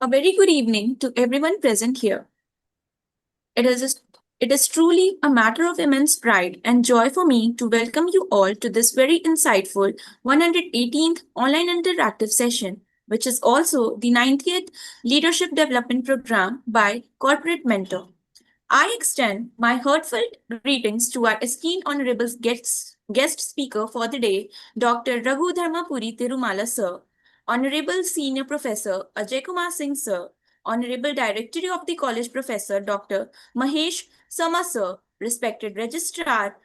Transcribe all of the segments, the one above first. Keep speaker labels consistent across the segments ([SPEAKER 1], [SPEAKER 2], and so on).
[SPEAKER 1] A very good evening to everyone present here. It is, it is truly a matter of immense pride and joy for me to welcome you all to this very insightful 118th online interactive session, which is also the 90th Leadership Development Program by Corporate Mentor. I extend my heartfelt greetings to our esteemed honorable guest speaker for the day, Dr. Raghu Dharmapuri Tirumala Sir, Honorable Senior Professor Ajay Kumar Singh Sir, Honorable Director of the College Professor Dr. Mahesh Sama Sir, respected Registrar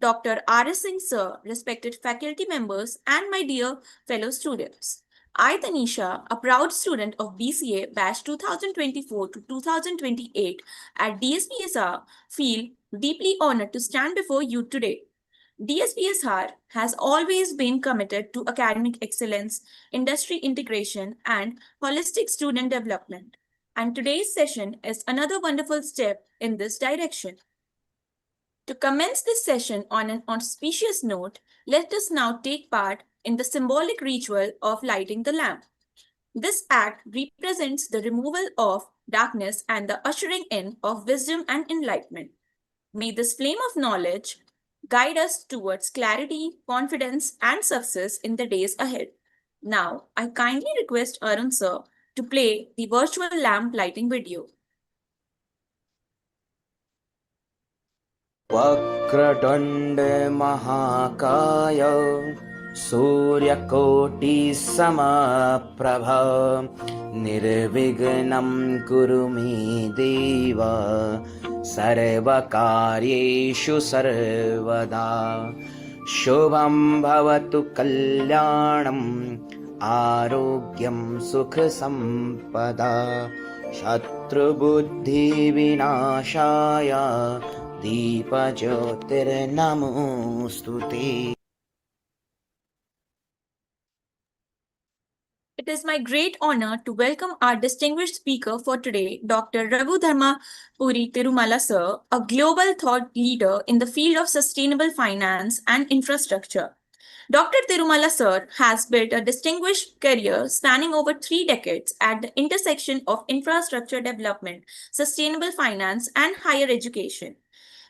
[SPEAKER 1] Dr. R.S. Singh Sir, respected faculty members, and my dear fellow students. I, Tanisha, a proud student of BCA batch 2024 to 2028 at DSPSR, feel deeply honored to stand before you today. DSPSR has always been committed to academic excellence, industry integration, and holistic student development. And today's session is another wonderful step in this direction. To commence this session on an auspicious note, let us now take part in the symbolic ritual of lighting the lamp. This act represents the removal of darkness and the ushering in of wisdom and enlightenment. May this flame of knowledge guide us towards clarity, confidence, and success in the days ahead. Now, I kindly request Arun sir to play the virtual lamp lighting video.
[SPEAKER 2] वक्रतुण्ड महाकाय सूर्यकोटिसमप्रभ निर्विघ्नं कुरु मे देव सर्वकार्येषु सर्वदा शुभं भवतु कल्याणम् आरोग्यं सुखसम्पदा शत्रुबुद्धिविनाशाय दीपज्योतिर्नमोऽस्तुते.
[SPEAKER 1] It is my great honor to welcome our distinguished speaker for today, Dr. Raghu Dharmapuri Tirumala Sir, a global thought leader in the field of sustainable finance and infrastructure. Dr. Tirumala Sir has built a distinguished career spanning over 3 decades at the intersection of infrastructure development, sustainable finance, and higher education.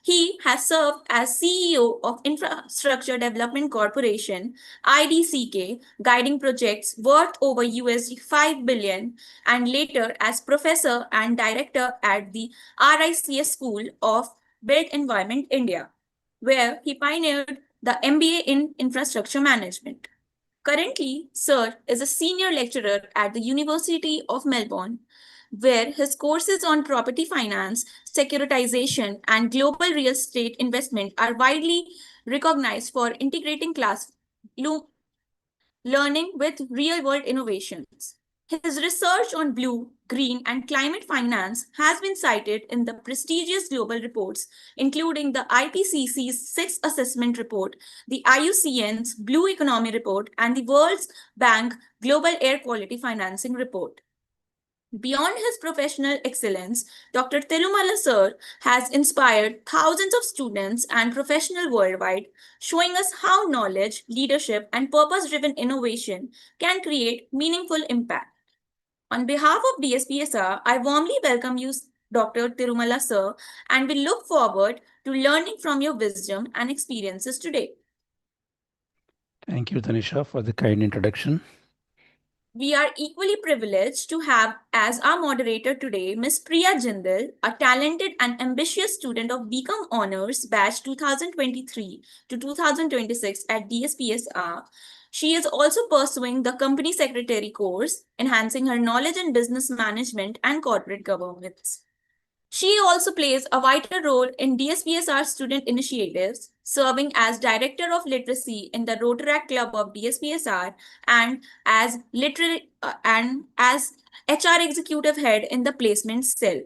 [SPEAKER 1] He has served as CEO of Infrastructure Development Corporation, IDCK, guiding projects worth over USD 5 billion, and later as professor and director at the RICS School of Built Environment India, where he pioneered the MBA in Infrastructure Management. Currently, Sir is a senior lecturer at the University of Melbourne, where his courses on property finance, securitization, and global real estate investment are widely recognized for integrating class learning with real-world innovations. His research on blue, green, and climate finance has been cited in the prestigious global reports, including the IPCC's Sixth Assessment Report, the IUCN's Blue Economy Report, and the World Bank Global Air Quality Financing Report. Beyond his professional excellence, Dr. Tirumala Sir has inspired thousands of students and professionals worldwide, showing us how knowledge, leadership, and purpose-driven innovation can create meaningful impact. On behalf of DSPSR, I warmly welcome you, Dr. Tirumala Sir, and we look forward to learning from your wisdom and experiences today.
[SPEAKER 3] Thank you, Tanisha, for the kind introduction.
[SPEAKER 1] We are equally privileged to have as our moderator today Ms. Priya Jindal, a talented and ambitious student of BCom Honors batch 2023 to 2026 at DSPSR. She is also pursuing the Company Secretary course, enhancing her knowledge in business management and corporate governance. She also plays a vital role in DSPSR student initiatives, serving as Director of Literacy in the Rotaract Club of DSPSR and as HR Executive Head in the Placement Cell.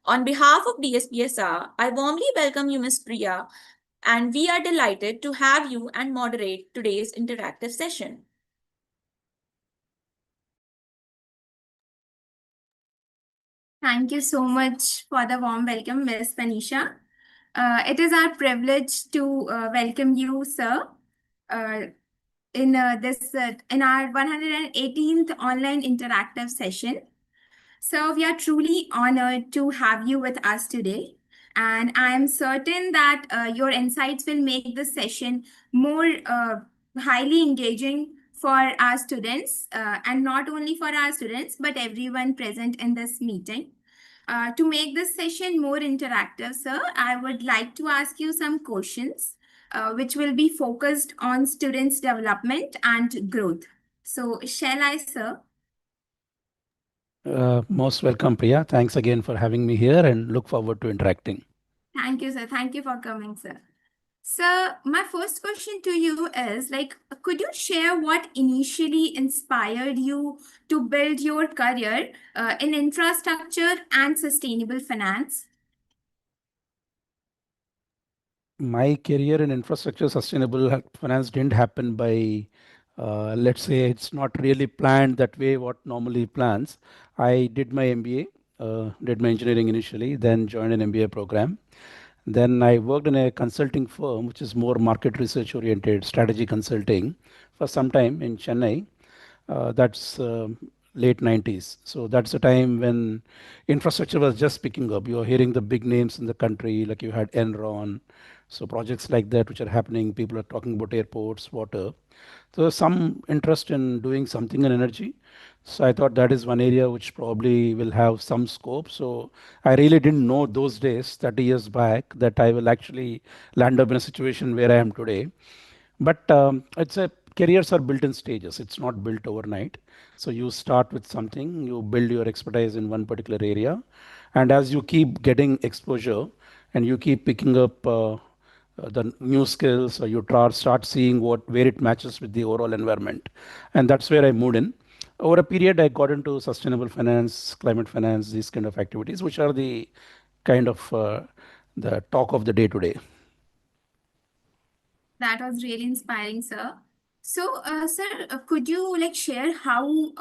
[SPEAKER 1] On behalf of DSPSR, I warmly welcome you, Ms. Priya, and we are delighted to have you and moderate today's interactive session.
[SPEAKER 4] Thank you so much for the warm welcome, Ms. Tanisha. It is our privilege to welcome you, sir, in our 118th online interactive session. So, we are truly honored to have you with us today. And I am certain that your insights will make this session more highly engaging for our students, and not only for our students, but everyone present in this meeting. To make this session more interactive, sir, I would like to ask you some questions which will be focused on students' development and growth. So, shall I, sir?
[SPEAKER 3] Most welcome, Priya. Thanks again for having me here and look forward to interacting.
[SPEAKER 4] Thank you, sir. Thank you for coming, sir. So, my first question to you is like, could you share what initially inspired you to build your career in infrastructure and sustainable finance?
[SPEAKER 3] My career in infrastructure sustainable finance didn't happen by, let's say, it's not really planned that way, what normally plans. I did my MBA, did my engineering initially, then joined an MBA program. Then I worked in a consulting firm, which is more market research oriented, strategy consulting, for some time in Chennai. That's late 90s. So that's the time when infrastructure was just picking up. You are hearing the big names in the country, like you had Enron. So projects like that, which are happening, people are talking about airports, water. So there's some interest in doing something in energy. So I thought that is one area which probably will have some scope. So I really didn't know those days, 30 years back, that I will actually land up in a situation where I am today. But it's a careers are built in stages. It's not built overnight. So you start with something, you build your expertise in one particular area, and as you keep getting exposure and you keep picking up the new skills, or you start seeing what where it matches with the overall environment, and that's where I moved in. Over a period, I got into sustainable finance, climate finance, these kind of activities, which are the kind of the talk of the day today.
[SPEAKER 4] That was really inspiring, sir. So, sir, could you like share how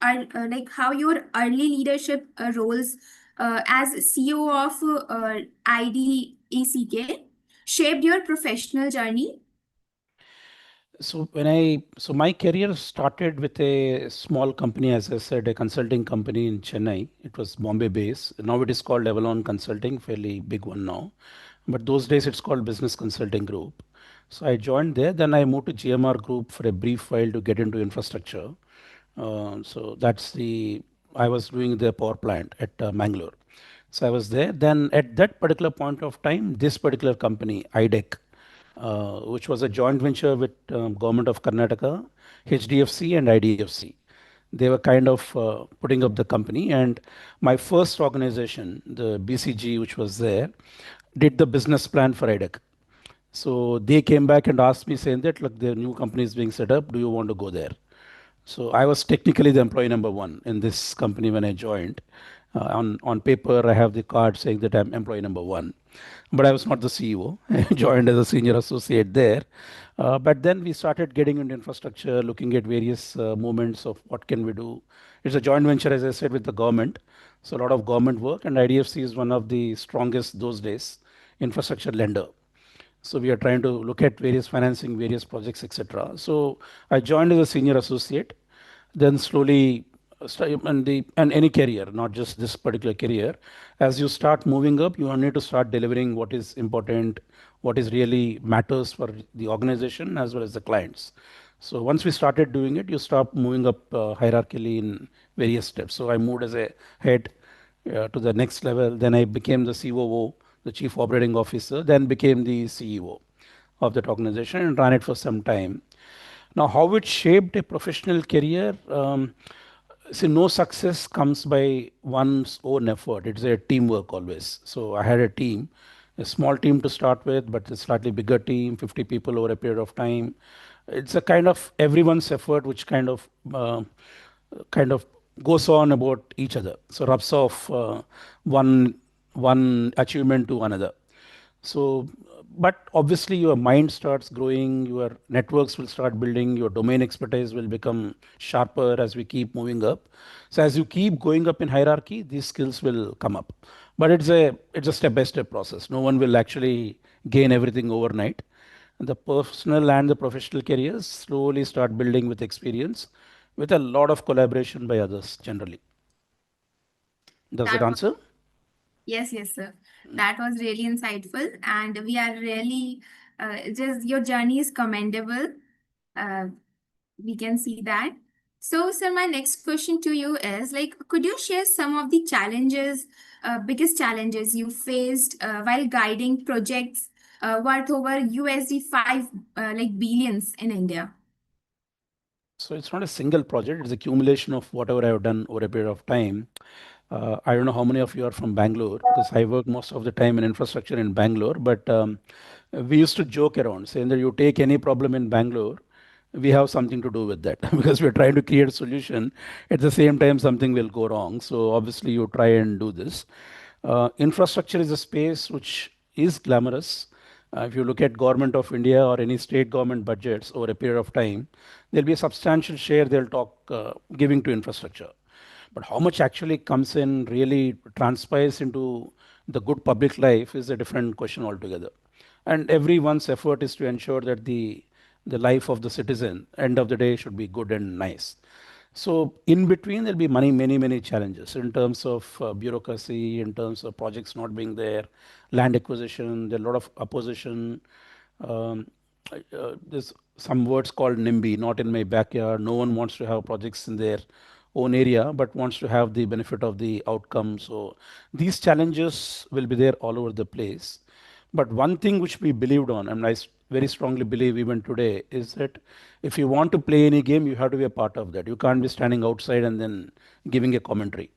[SPEAKER 4] like how your early leadership roles as CEO of IDECK shaped your professional journey?
[SPEAKER 3] So my career started with a small company, as I said, a consulting company in Chennai. It was Bombay based. Now it is called Avalon Consulting, fairly big one now. But those days it's called Business Consulting Group. So I joined there. Then I moved to GMR Group for a brief while to get into infrastructure. So that's the I was doing the power plant at Mangalore. So I was there. Then at that particular point of time, this particular company, IDECK, which was a joint venture with government of Karnataka, HDFC and IDFC. They were kind of putting up the company, and my first organization, the BCG, which was there, did the business plan for IDEC. So they came back and asked me, saying that, look, the new company is being set up. Do you want to go there? So I was technically the employee number one in this company when I joined. On paper, I have the card saying that I'm employee number one, but I was not the CEO. I joined as a senior associate there. But then we started getting into infrastructure, looking at various movements of what can we do. It's a joint venture, as I said, with the government. So a lot of government work, and IDFC is one of the strongest those days infrastructure lender. So we are trying to look at various financing, various projects, etc. So I joined as a senior associate, then slowly and any career, not just this particular career. As you start moving up, you need to start delivering what is important, what is really matters for the organization as well as the clients. So once we started doing it, you start moving up hierarchically in various steps. So I moved as a head to the next level. Then I became the COO, the Chief Operating Officer, then became the CEO of that organization and ran it for some time. Now, how it shaped a professional career? See, no success comes by one's own effort. It's a teamwork always. So I had a team, a small team to start with, but a slightly bigger team, 50 people over a period of time. It's a kind of everyone's effort, which kind of goes on about each other. So rubs off one one achievement to another. So, but obviously your mind starts growing, your networks will start building, your domain expertise will become sharper as we keep moving up. So as you keep going up in hierarchy, these skills will come up. But it's a step-by-step process. No one will actually gain everything overnight. The personal and the professional careers slowly start building with experience, with a lot of collaboration by others generally. Does that
[SPEAKER 4] That was,
[SPEAKER 3] answer?
[SPEAKER 4] yes, sir. That was really insightful, and we are really just your journey is commendable. Uh, we can see that. So, sir, my next question to you is like, could you share some of the challenges, biggest challenges you faced while guiding projects worth over USD 5 billions in India?
[SPEAKER 3] So it's not a single project, it's accumulation of whatever I have done over a period of time. I don't know how many of you are from Bangalore because I work most of the time in infrastructure in Bangalore, but we used to joke around saying that you take any problem in Bangalore, we have something to do with that because we're trying to create a solution. At the same time, something will go wrong. So obviously, you try and do this. Infrastructure is a space which is glamorous. If you look at government of India or any state government budgets over a period of time, there'll be a substantial share they'll talk giving to infrastructure. But how much actually comes in, really transpires into the good public life is a different question altogether. And everyone's effort is to ensure that the life of the citizen, end of the day, should be good and nice. So in between, there'll be many challenges in terms of bureaucracy, in terms of projects not being there, land acquisition. There are a lot of opposition. Um, there's some words called NIMBY, not in my backyard. No one wants to have projects in their own area, but wants to have the benefit of the outcome. So these challenges will be there all over the place. But one thing which we believed on, and very strongly believe even today, is that if you want to play any game, you have to be a part of that. You can't be standing outside and then giving a commentary.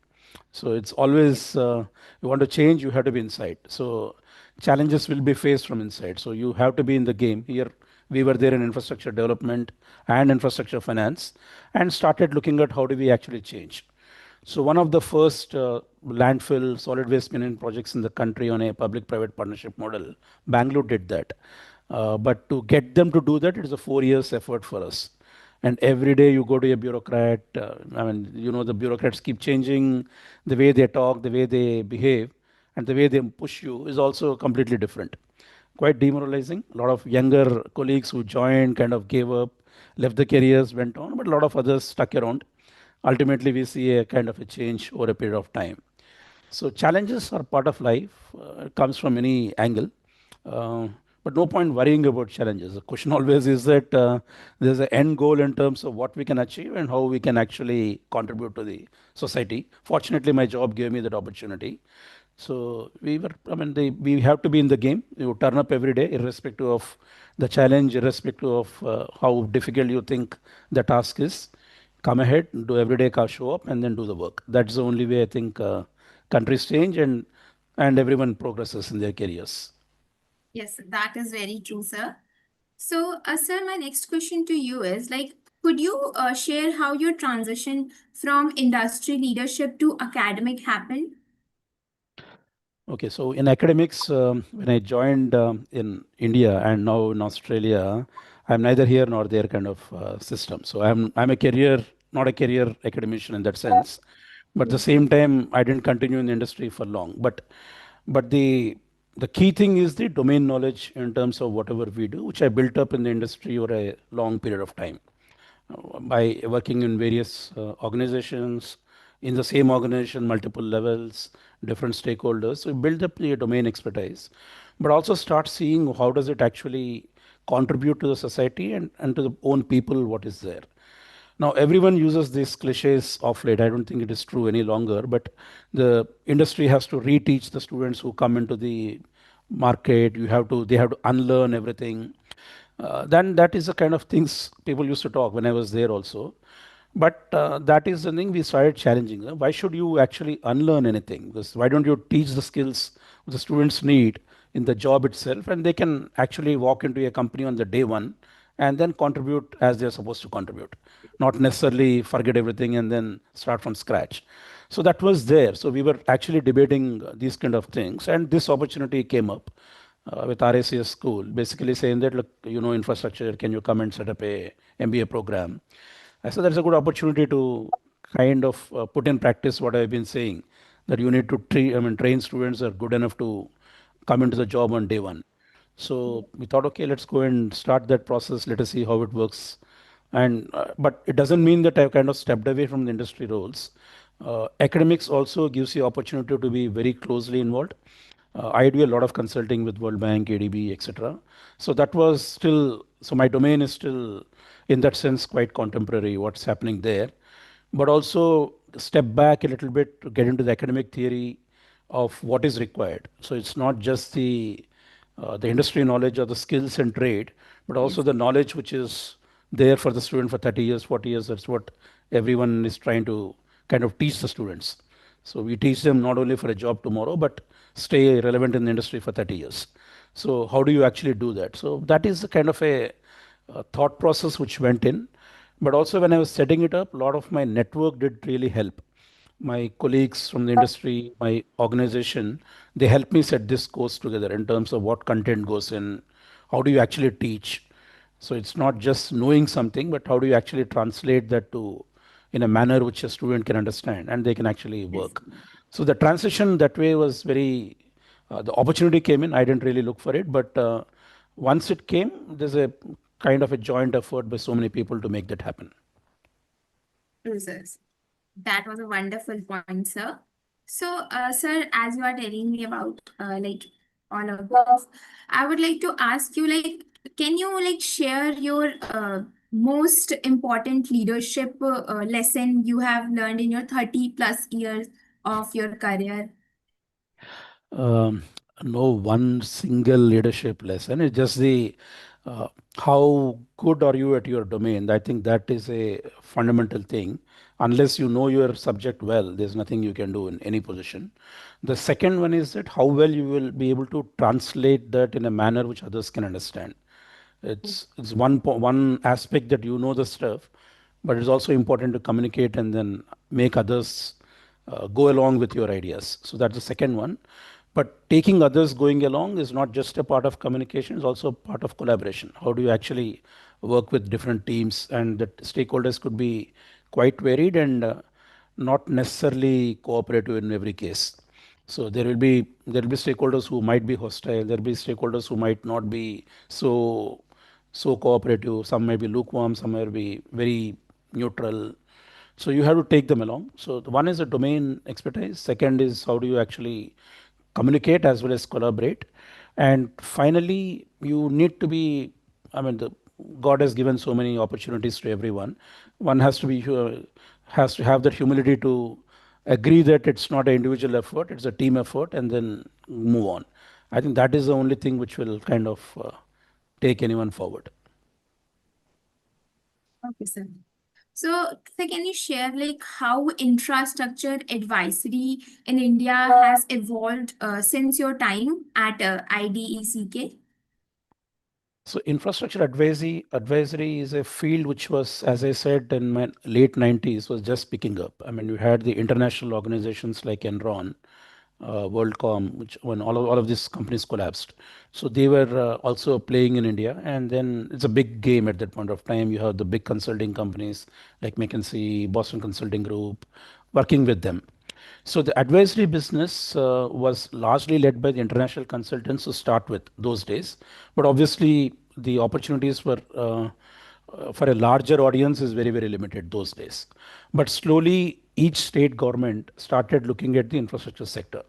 [SPEAKER 3] So it's always you want to change, you have to be inside. So challenges will be faced from inside. So you have to be in the game. Here we were there in infrastructure development and infrastructure finance, and started looking at how do we actually change. So one of the first landfill solid waste management projects in the country on a public-private partnership model, Bangalore did that. But to get them to do that, it is a 4 years effort for us. And every day you go to a bureaucrat. I mean, the bureaucrats keep changing the way they talk, the way they behave, and the way they push you is also completely different. Quite demoralizing. A lot of younger colleagues who joined kind of gave up, left the careers, went on, but a lot of others stuck around. Ultimately, we see a kind of a change over a period of time. So challenges are part of life. It comes from any angle. Uh, but no point worrying about challenges. The question always is that there's an end goal in terms of what we can achieve and how we can actually contribute to the society. Fortunately, my job gave me that opportunity. So we have to be in the game. You turn up every day, irrespective of the challenge, irrespective of how difficult you think the task is. Come ahead, do every day, show up, and then do the work. That's the only way I think countries change and everyone progresses in their careers.
[SPEAKER 4] Yes, that is very true, sir. So, sir, my next question to you is like, could you share how your transition from industry leadership to academic happened?
[SPEAKER 3] Okay, so in academics, when I joined in India and now in Australia, I'm neither here nor there kind of system. So I'm a career, not a career academician in that sense. But at the same time, I didn't continue in the industry for long. But the key thing is the domain knowledge in terms of whatever we do, which I built up in the industry over a long period of time by working in various organizations, in the same organization, multiple levels, different stakeholders. So build up the domain expertise, but also start seeing how does it actually contribute to the society and to the own people what is there. Now everyone uses these cliches of late. I don't think it is true any longer, but the industry has to reteach the students who come into the market. They have to unlearn everything. Then that is the kind of things people used to talk when I was there also. But that is the thing we started challenging. Why should you actually unlearn anything? Because why don't you teach the skills the students need in the job itself, and they can actually walk into a company on the day one and then contribute as they're supposed to contribute, not necessarily forget everything and then start from scratch. So that was there. So we were actually debating these kind of things, and this opportunity came up with RACS school, basically saying that, look, infrastructure, can you come and set up a MBA program? I said that's a good opportunity to kind of put in practice what I've been saying, that you need to train students that are good enough to come into the job on day one. So we thought, okay, let's go and start that process. Let us see how it works. And but it doesn't mean that I've kind of stepped away from the industry roles. Academics also gives you opportunity to be very closely involved. I do a lot of consulting with World Bank, ADB, etc. So that was still, so my domain is still, in that sense, quite contemporary, what's happening there. But also step back a little bit to get into the academic theory of what is required. So it's not just the industry knowledge or the skills and trade, but also
[SPEAKER 4] Yes.
[SPEAKER 3] the knowledge which is there for the student for 30 years, 40 years. That's what everyone is trying to kind of teach the students. So we teach them not only for a job tomorrow, but stay relevant in the industry for 30 years. So how do you actually do that? So that is a kind of a thought process which went in. But also when I was setting it up, a lot of my network did really help. My colleagues from the industry, my organization, they helped me set this course together in terms of what content goes in, how do you actually teach. So it's not just knowing something, but how do you actually translate that to in a manner which a student can understand and they can actually
[SPEAKER 4] Yes.
[SPEAKER 3] work. So the transition that way was very, the opportunity came in. I didn't really look for it, but once it came, there's a kind of a joint effort by so many people to make that happen.
[SPEAKER 4] True, sir. That was a wonderful point, sir. So, sir, as you are telling me about like all of this, I would like to ask you, like, can you like share your most important leadership lesson you have learned in your 30 plus years of your career?
[SPEAKER 3] um, no one single leadership lesson. It's just the uh, how good are you at your domain. I think that is a fundamental thing. Unless you know your subject well, there's nothing you can do in any position. The second one is that how well you will be able to translate that in a manner which others can understand. It's one aspect that you know the stuff, but it's also important to communicate and then make others go along with your ideas. So that's the second one. But taking others going along is not just a part of communication; it's also a part of collaboration. How do you actually work with different teams, and the stakeholders could be quite varied and not necessarily cooperative in every case. So there will be stakeholders who might be hostile. There will be stakeholders who might not be so cooperative. Some may be lukewarm. Some may be very neutral. So you have to take them along. So the one is a domain expertise. Second is how do you actually communicate as well as collaborate. And finally, you need to be. I mean, God has given so many opportunities to everyone. One has to have that humility to agree that it's not an individual effort, it's a team effort, and then move on. I think that is the only thing which will kind of take anyone forward.
[SPEAKER 4] Okay, sir. So, sir, can you share like how infrastructure advisory in India has evolved since your time at IDECK?
[SPEAKER 3] So infrastructure advisory is a field which was, as I said, in my late 90s, was just picking up. I mean, you had the international organizations like Enron, WorldCom, which when all of these companies collapsed. So they were also playing in India, and then it's a big game at that point of time. You have the big consulting companies like McKinsey, Boston Consulting Group, working with them. So the advisory business was largely led by the international consultants to start with those days, but obviously the opportunities were for a larger audience is very limited those days. But slowly, each state government started looking at the infrastructure sector,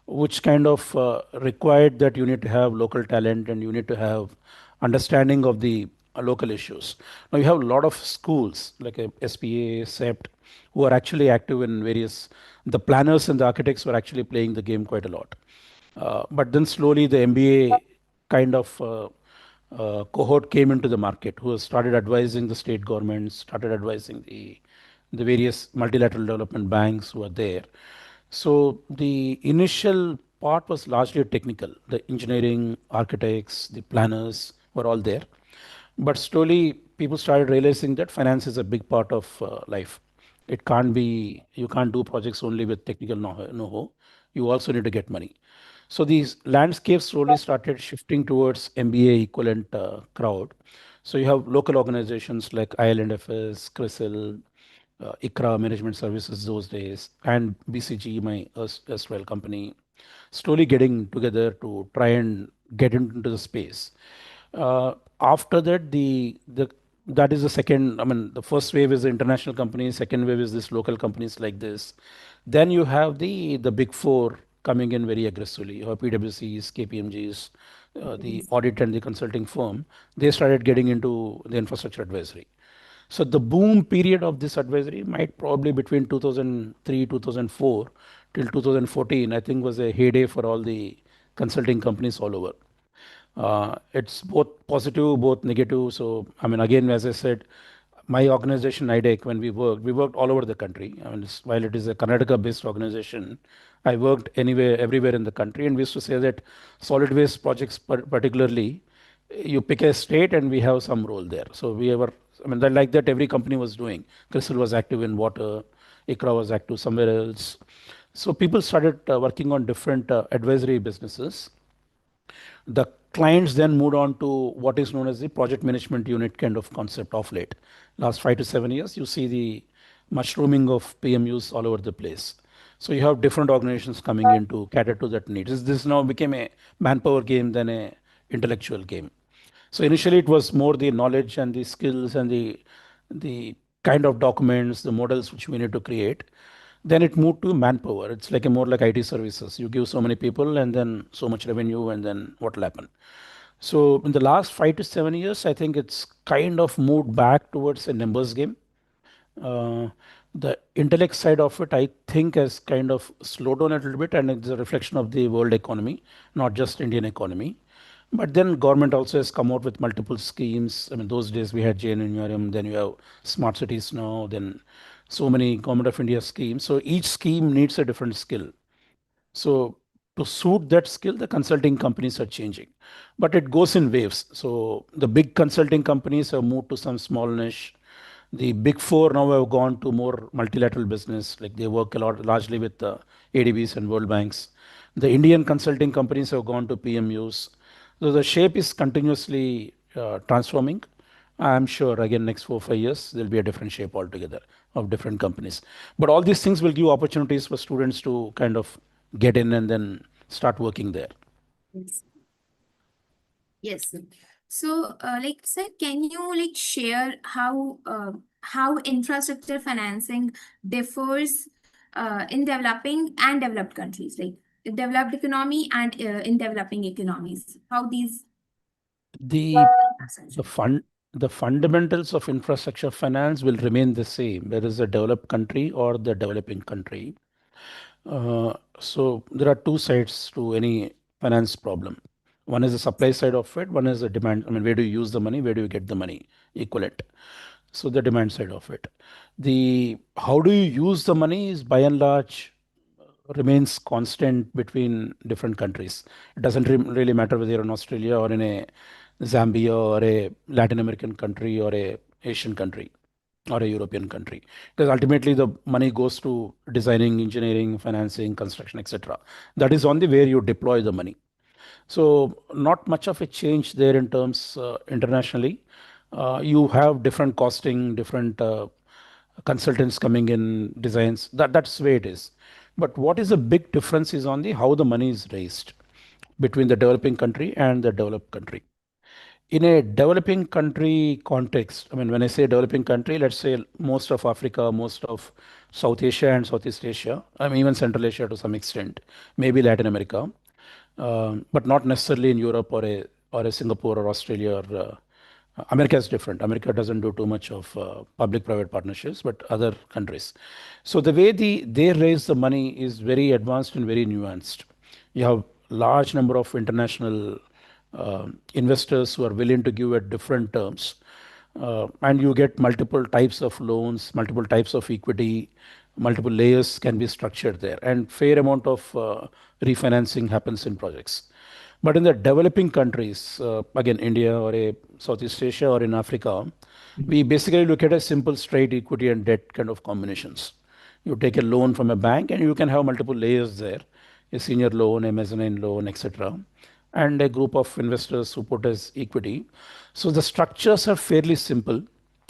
[SPEAKER 3] which kind of required that you need to have local talent and you need to have understanding of the local issues. Now you have a lot of schools like SPA, SEPT, who are actually active in various. The planners and the architects were actually playing the game quite a lot. But then slowly the MBA kind of cohort came into the market, who started advising the state governments, started advising the various multilateral development banks who are there. So the initial part was largely technical. The engineering, architects, the planners were all there. But slowly people started realizing that finance is a big part of life. It can't be, you can't do projects only with technical know-how. You also need to get money. So these landscapes slowly started shifting towards MBA equivalent crowd. So you have local organizations like ILNFS, CRISIL, ICRA Management Services those days, and BCG, my erstwhile company, slowly getting together to try and get into the space. After that, the that is the second. I mean, the first wave is the international companies. Second wave is this local companies like this. Then you have the big four coming in very aggressively. You have PwCs, KPMGs, the audit and the consulting firm. They started getting into the infrastructure advisory. So the boom period of this advisory might probably between 2003, 2004 till 2014, I think was a heyday for all the consulting companies all over. It's both positive, both negative. So, I mean, again, as I said, my organization, IDECK, when we worked all over the country. I mean, while it is a Karnataka-based organization, I worked anywhere, everywhere in the country. And we used to say that solid waste projects, particularly, you pick a state and we have some role there. So we were, I mean, that like that every company was doing. Crystal was active in water, ICRA was active somewhere else. So people started working on different advisory businesses. The clients then moved on to what is known as the project management unit kind of concept of late. Last 5 to 7 years, you see the mushrooming of PMUs all over the place. So you have different organizations coming in to cater to that need. This now became a manpower game than a intellectual game. So initially it was more the knowledge and the skills and the kind of documents, the models which we need to create. Then it moved to manpower. It's like a more like IT services. You give so many people and then so much revenue and then what will happen? So in the last 5 to 7 years, I think it's kind of moved back towards a numbers game. Uh, the intellect side of it, I think, has kind of slowed down a little bit, and it's a reflection of the world economy, not just Indian economy. But then government also has come out with multiple schemes. I mean, those days we had JNNURM, then you have smart cities now, then so many government of India schemes. So each scheme needs a different skill. So to suit that skill, the consulting companies are changing, but it goes in waves. So the big consulting companies have moved to some small niche. The big four now have gone to more multilateral business, like they work a lot largely with ADBs and World Banks. The Indian consulting companies have gone to PMUs. So the shape is continuously transforming. I'm sure again next 4 5 years there'll be a different shape altogether of different companies. But all these things will give opportunities for students to kind of get in and then start working there.
[SPEAKER 4] Yes. Yes. So, like, sir, can you like share how infrastructure financing differs in developing and developed countries, like developed economy and in developing economies? How these
[SPEAKER 3] The the
[SPEAKER 4] essentially.
[SPEAKER 3] fund the fundamentals of infrastructure finance will remain the same, whether it's a developed country or the developing country. So there are two sides to any finance problem. One is the supply side of it, one is the demand. I mean, where do you use the money, where do you get the money? Equivalent. So the demand side of it. The how do you use the money is by and large remains constant between different countries. It doesn't really matter whether you're in Australia or in a Zambia or a Latin American country or a Asian country or a European country, because ultimately the money goes to designing, engineering, financing, construction, etc. That is on the where you deploy the money. So not much of a change there in terms internationally. You have different costing, different consultants coming in, designs. That's the way it is. But what is a big difference is on the how the money is raised between the developing country and the developed country. In a developing country context, I mean, when I say developing country, let's say most of Africa, most of South Asia and Southeast Asia, I mean, even Central Asia to some extent, maybe Latin America, but not necessarily in Europe or a Singapore or Australia or America is different. America doesn't do too much of public-private partnerships, but other countries. So the way they raise the money is very advanced and very nuanced. You have large number of international investors who are willing to give at different terms, and you get multiple types of loans, multiple types of equity, multiple layers can be structured there, and fair amount of refinancing happens in projects. But in the developing countries, again, India or a Southeast Asia or in Africa, we basically look at a simple straight equity and debt kind of combinations. You take a loan from a bank and you can have multiple layers there, a senior loan, a mezzanine loan, etc., and a group of investors who put as equity. So the structures are fairly simple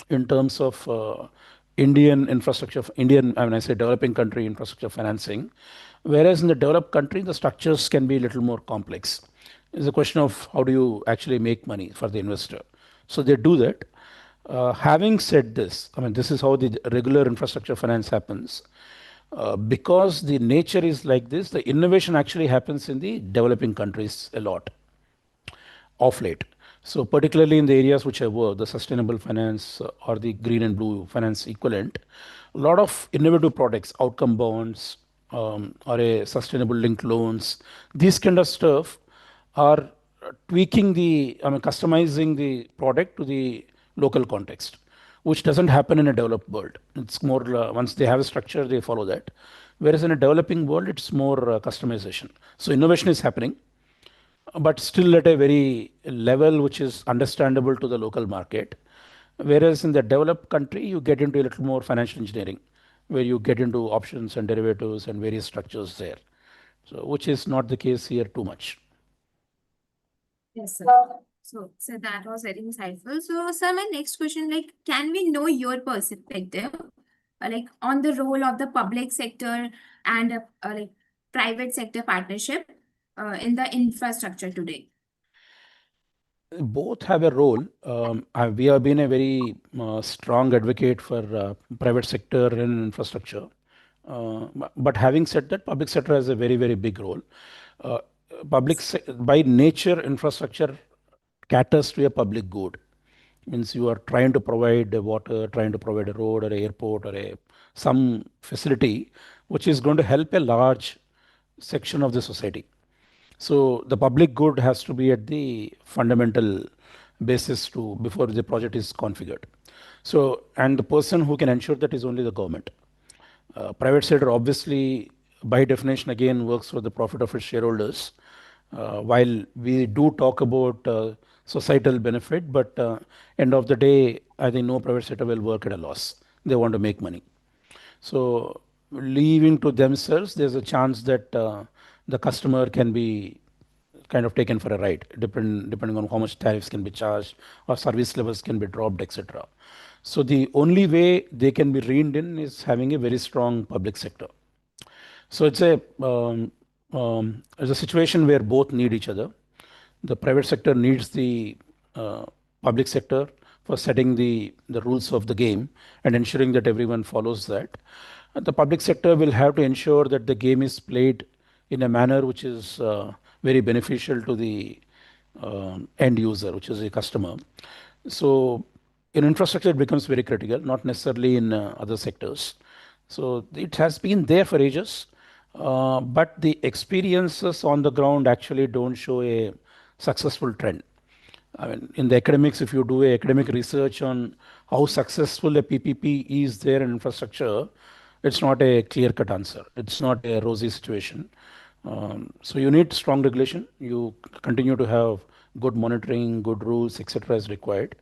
[SPEAKER 3] in terms of Indian infrastructure, Indian, I mean, I say developing country infrastructure financing, whereas in the developed country, the structures can be a little more complex. It's a question of how do you actually make money for the investor. So they do that. Having said this, I mean, this is how the regular infrastructure finance happens. Because the nature is like this, the innovation actually happens in the developing countries a lot of late. So, particularly in the areas which I work, the sustainable finance or the green and blue finance equivalent, a lot of innovative products, outcome bonds, or a sustainable linked loans, these kind of stuff are tweaking I mean, customizing the product to the local context, which doesn't happen in a developed world. It's more, once they have a structure, they follow that. Whereas in a developing world, it's more customization. So, innovation is happening, but still at a very level which is understandable to the local market. Whereas in the developed country, you get into a little more financial engineering, where you get into options and derivatives and various structures there. So, which is not the case here too much.
[SPEAKER 4] Yes, sir. So that was very insightful. So, sir, my next question, like, can we know your perspective, like, on the role of the public sector and like private sector partnership in the infrastructure today?
[SPEAKER 3] Both have a role. We have been a very strong advocate for private sector and infrastructure. But having said that, public sector has a very, very big role. Uh, by nature, infrastructure caters to a public good. Means you are trying to provide water, trying to provide a road or a airport or some facility which is going to help a large section of the society. So the public good has to be at the fundamental basis to before the project is configured. So, and the person who can ensure that is only the government. Private sector obviously, by definition, again works for the profit of its shareholders. While we do talk about societal benefit, but end of the day, I think no private sector will work at a loss. They want to make money. So, leaving to themselves, there's a chance that the customer can be kind of taken for a ride, depending on how much tariffs can be charged or service levels can be dropped, etc. So the only way they can be reined in is having a very strong public sector. So it's a situation where both need each other. The private sector needs the public sector for setting the rules of the game and ensuring that everyone follows that. And the public sector will have to ensure that the game is played in a manner which is very beneficial to the end user, which is a customer. So in infrastructure, it becomes very critical, not necessarily in other sectors. So it has been there for ages, but the experiences on the ground actually don't show a successful trend. I mean, in the academics, if you do a academic research on how successful a PPP is there in infrastructure, it's not a clear-cut answer. It's not a rosy situation. So you need strong regulation. You continue to have good monitoring, good rules, etc. is required.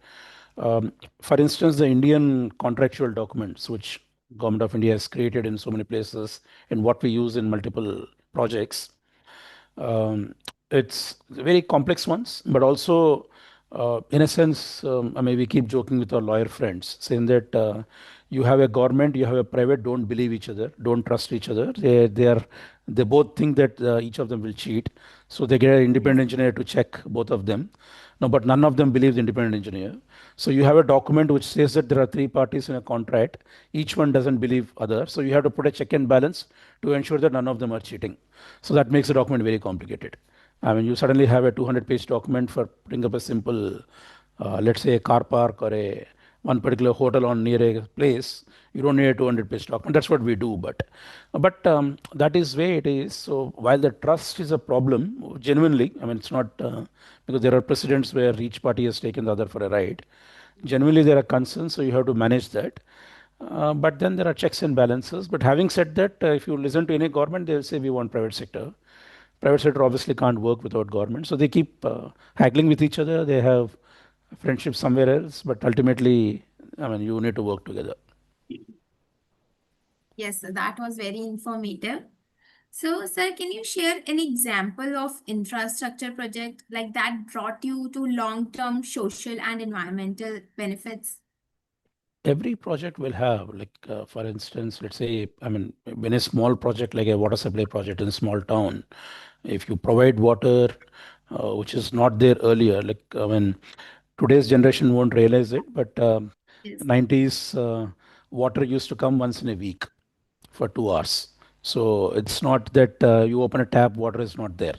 [SPEAKER 3] For instance, the Indian contractual documents, which Government of India has created in so many places, and what we use in multiple projects, it's very complex ones, but also, in a sense, I mean, we keep joking with our lawyer friends, saying that you have a government, you have a private, don't believe each other, don't trust each other. They both think that each of them will cheat, so they get an independent engineer to check both of them. No, but none of them believes the independent engineer. So you have a document which says that there are three parties in a contract. Each one doesn't believe other. So you have to put a check and balance to ensure that none of them are cheating. So that makes the document very complicated. I mean, you suddenly have a 200-page document for putting up a simple, let's say, a car park or a one particular hotel on near a place. You don't need a 200-page document. That's what we do, but that is way it is. So while the trust is a problem, genuinely, I mean, it's not because there are precedents where each party has taken the other for a ride. Genuinely, there are concerns, so you have to manage that. But then there are checks and balances. But having said that, if you listen to any government, they'll say we want private sector. Private sector obviously can't work without government, so they keep haggling with each other. They have friendship somewhere else, but ultimately, I mean, you need to work together.
[SPEAKER 4] Yes, that was very informative. So, sir, can you share an example of infrastructure project like that brought you to long-term social and environmental benefits?
[SPEAKER 3] Every project will have, like, for instance, let's say, I mean, when a small project like a water supply project in a small town, if you provide water which is not there earlier, like, I mean, Today's generation won't realize it, but
[SPEAKER 4] Yes.
[SPEAKER 3] 90s water used to come once in a week for 2 hours. So it's not that you open a tap, water is not there.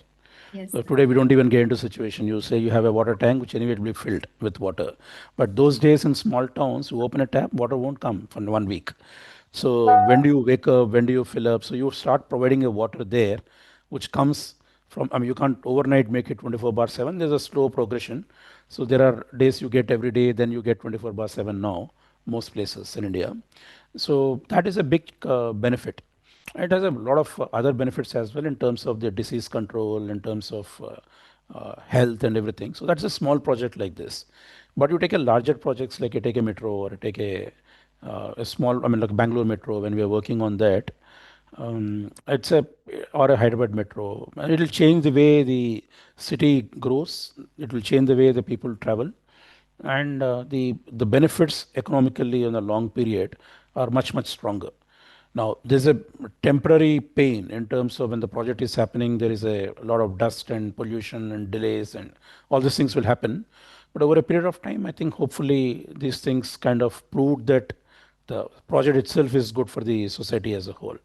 [SPEAKER 4] Yes.
[SPEAKER 3] Today we don't even get into situation. You say you have a water tank, which anyway will be filled with water. But those days in small towns, you open a tap, water won't come for 1 week. So when do you wake up? When do you fill up? So you start providing a water there, which comes from. I mean, you can't overnight make it 24/7. There's a slow progression. So there are days you get every day, then you get 24/7 now, most places in India. So that is a big benefit. It has a lot of other benefits as well in terms of the disease control, in terms of health and everything. So that's a small project like this. But you take a larger projects like you take a metro or you take a small, I mean, like Bangalore metro when we are working on that. It's a or a Hyderabad metro. And it'll change the way the city grows. It will change the way the people travel, and the benefits economically in a long period are much stronger. Now, there's a temporary pain in terms of when the project is happening, there is a lot of dust and pollution and delays, and all these things will happen. But over a period of time, I think hopefully these things kind of proved that the project itself is good for the society as a whole.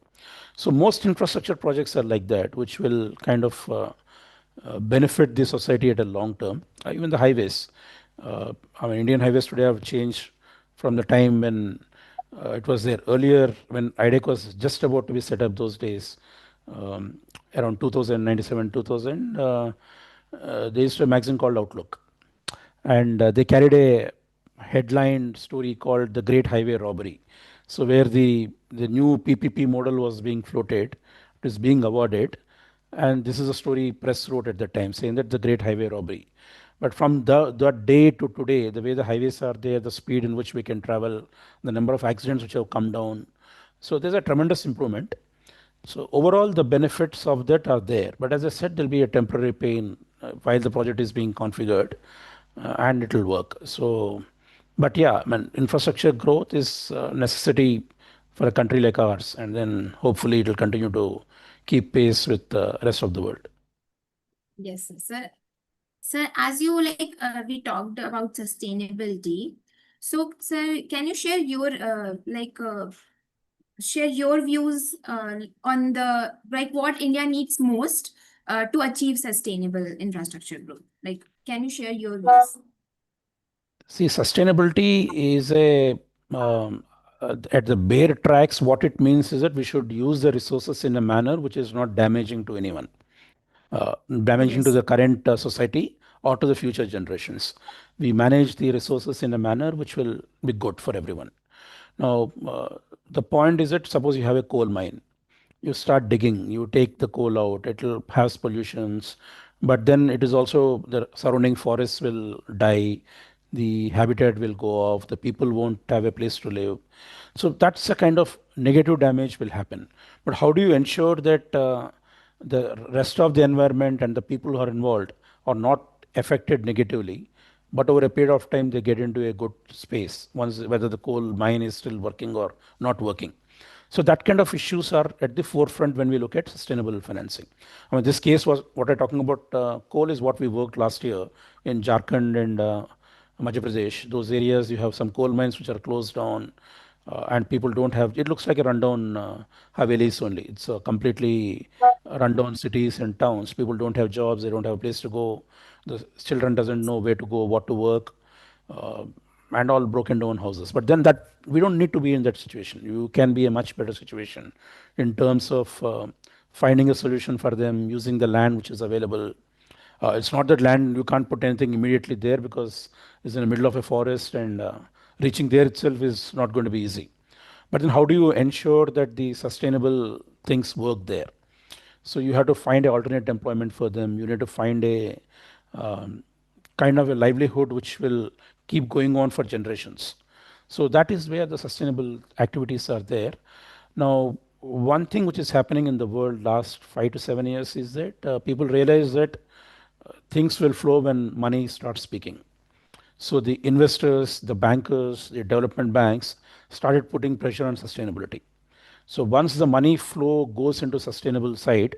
[SPEAKER 3] So most infrastructure projects are like that, which will kind of benefit the society at a long term. Even the highways, I mean, Indian highways today have changed from the time when it was there earlier when IDECK was just about to be set up those days, around 2097, 2000. They used to have a magazine called Outlook, and they carried a headline story called "The Great Highway Robbery." So where the new PPP model was being floated, it is being awarded, and this is a story press wrote at the time saying that the Great Highway Robbery. But from that day to today, the way the highways are there, the speed in which we can travel, the number of accidents which have come down, so there's a tremendous improvement. So overall, the benefits of that are there. But as I said, there'll be a temporary pain while the project is being configured, and it will work. So, but yeah, I mean, infrastructure growth is a necessity for a country like ours, and then hopefully it will continue to keep pace with the rest of the world.
[SPEAKER 4] Yes, sir. Sir, as you we talked about sustainability. So, sir, can you share your share your views on the what India needs most to achieve sustainable infrastructure growth? Like, can you share your views?
[SPEAKER 3] See, sustainability is at the bare tracks, what it means is that we should use the resources in a manner which is not damaging to anyone, damaging to
[SPEAKER 4] Yes.
[SPEAKER 3] the current society or to the future generations. We manage the resources in a manner which will be good for everyone. Now, the point is that suppose you have a coal mine, you start digging, you take the coal out, it will have pollutions, but then it is also the surrounding forests will die, the habitat will go off, the people won't have a place to live. So that's a kind of negative damage will happen. But how do you ensure that the rest of the environment and the people who are involved are not affected negatively, but over a period of time they get into a good space once whether the coal mine is still working or not working. So that kind of issues are at the forefront when we look at sustainable financing. I mean, this case was what I'm talking about. Coal is what we worked last year in Jharkhand and Madhya Pradesh. Those areas you have some coal mines which are closed down, and people don't have. It looks like a rundown Havelis only. It's completely rundown cities and towns. People don't have jobs. They don't have a place to go. The children doesn't know where to go, what to work. Uh, and all broken down houses. But then that we don't need to be in that situation. You can be a much better situation in terms of finding a solution for them using the land which is available. It's not that land you can't put anything immediately there because it's in the middle of a forest and reaching there itself is not going to be easy. But then how do you ensure that the sustainable things work there? So you have to find an alternate employment for them. You need to find a um, kind of a livelihood which will keep going on for generations. So that is where the sustainable activities are there. Now, one thing which is happening in the world last 5 to 7 years is that people realize that things will flow when money starts speaking. So the investors, the bankers, the development banks started putting pressure on sustainability. So once the money flow goes into sustainable side,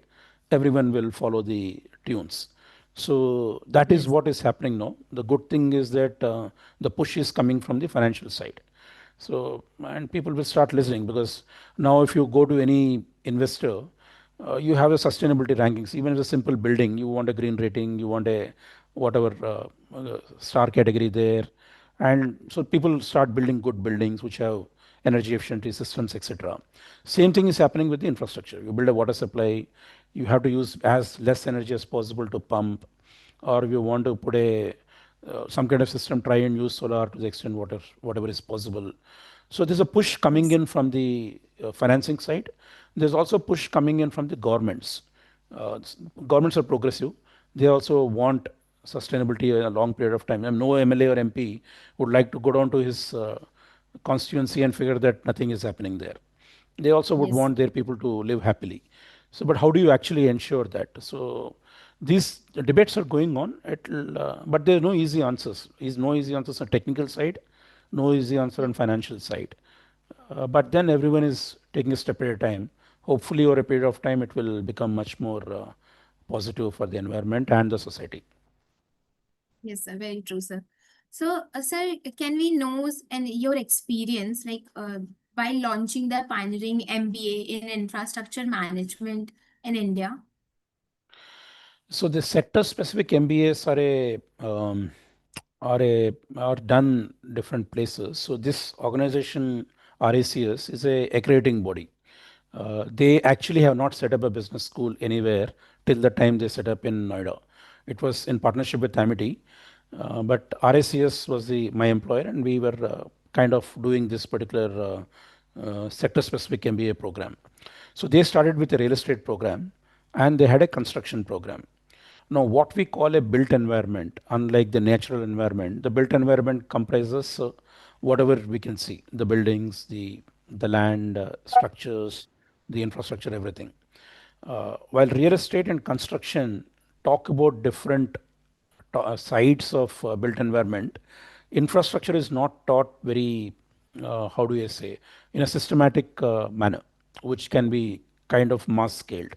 [SPEAKER 3] everyone will follow the tunes. So that is
[SPEAKER 1] Yes.
[SPEAKER 3] what is happening now. The good thing is that the push is coming from the financial side. So, and people will start listening, because now if you go to any investor, you have a sustainability rankings. Even as a simple building, you want a green rating, you want a whatever star category there, and so people start building good buildings which have energy efficiency systems, etc. Same thing is happening with the infrastructure. You build a water supply, you have to use as less energy as possible to pump, or if you want to put a some kind of system, try and use solar to the extent whatever is possible. So there's a push coming
[SPEAKER 1] Yes.
[SPEAKER 3] in from the financing side. There's also push coming in from the governments. Governments are progressive. They also want sustainability in a long period of time. And no MLA or MP would like to go down to his constituency and figure that nothing is happening there. They also would
[SPEAKER 1] Yes.
[SPEAKER 3] want their people to live happily. So, but how do you actually ensure that? So, these debates are going on. But there are no easy answers. Is no easy answers on technical side, no easy answer on financial side. But then everyone is taking a step at a time. Hopefully, over a period of time, it will become much more positive for the environment and the society.
[SPEAKER 4] Yes, sir, very true, sir. So, sir, can we know and your experience, like while launching the pioneering MBA in infrastructure management in India?
[SPEAKER 3] So the sector specific MBAs are done different places. So this organization RACS is a accrediting body. They actually have not set up a business school anywhere till the time they set up in Noida. It was in partnership with Amity, but RACS was the my employer, and we were kind of doing this particular sector specific MBA program. So they started with a real estate program, and they had a construction program. Now, what we call a built environment, unlike the natural environment, the built environment comprises whatever we can see, the buildings, the land, structures, the infrastructure, everything. While real estate and construction talk about different sides of built environment, infrastructure is not taught very, how do I say, in a systematic manner, which can be kind of mass scaled.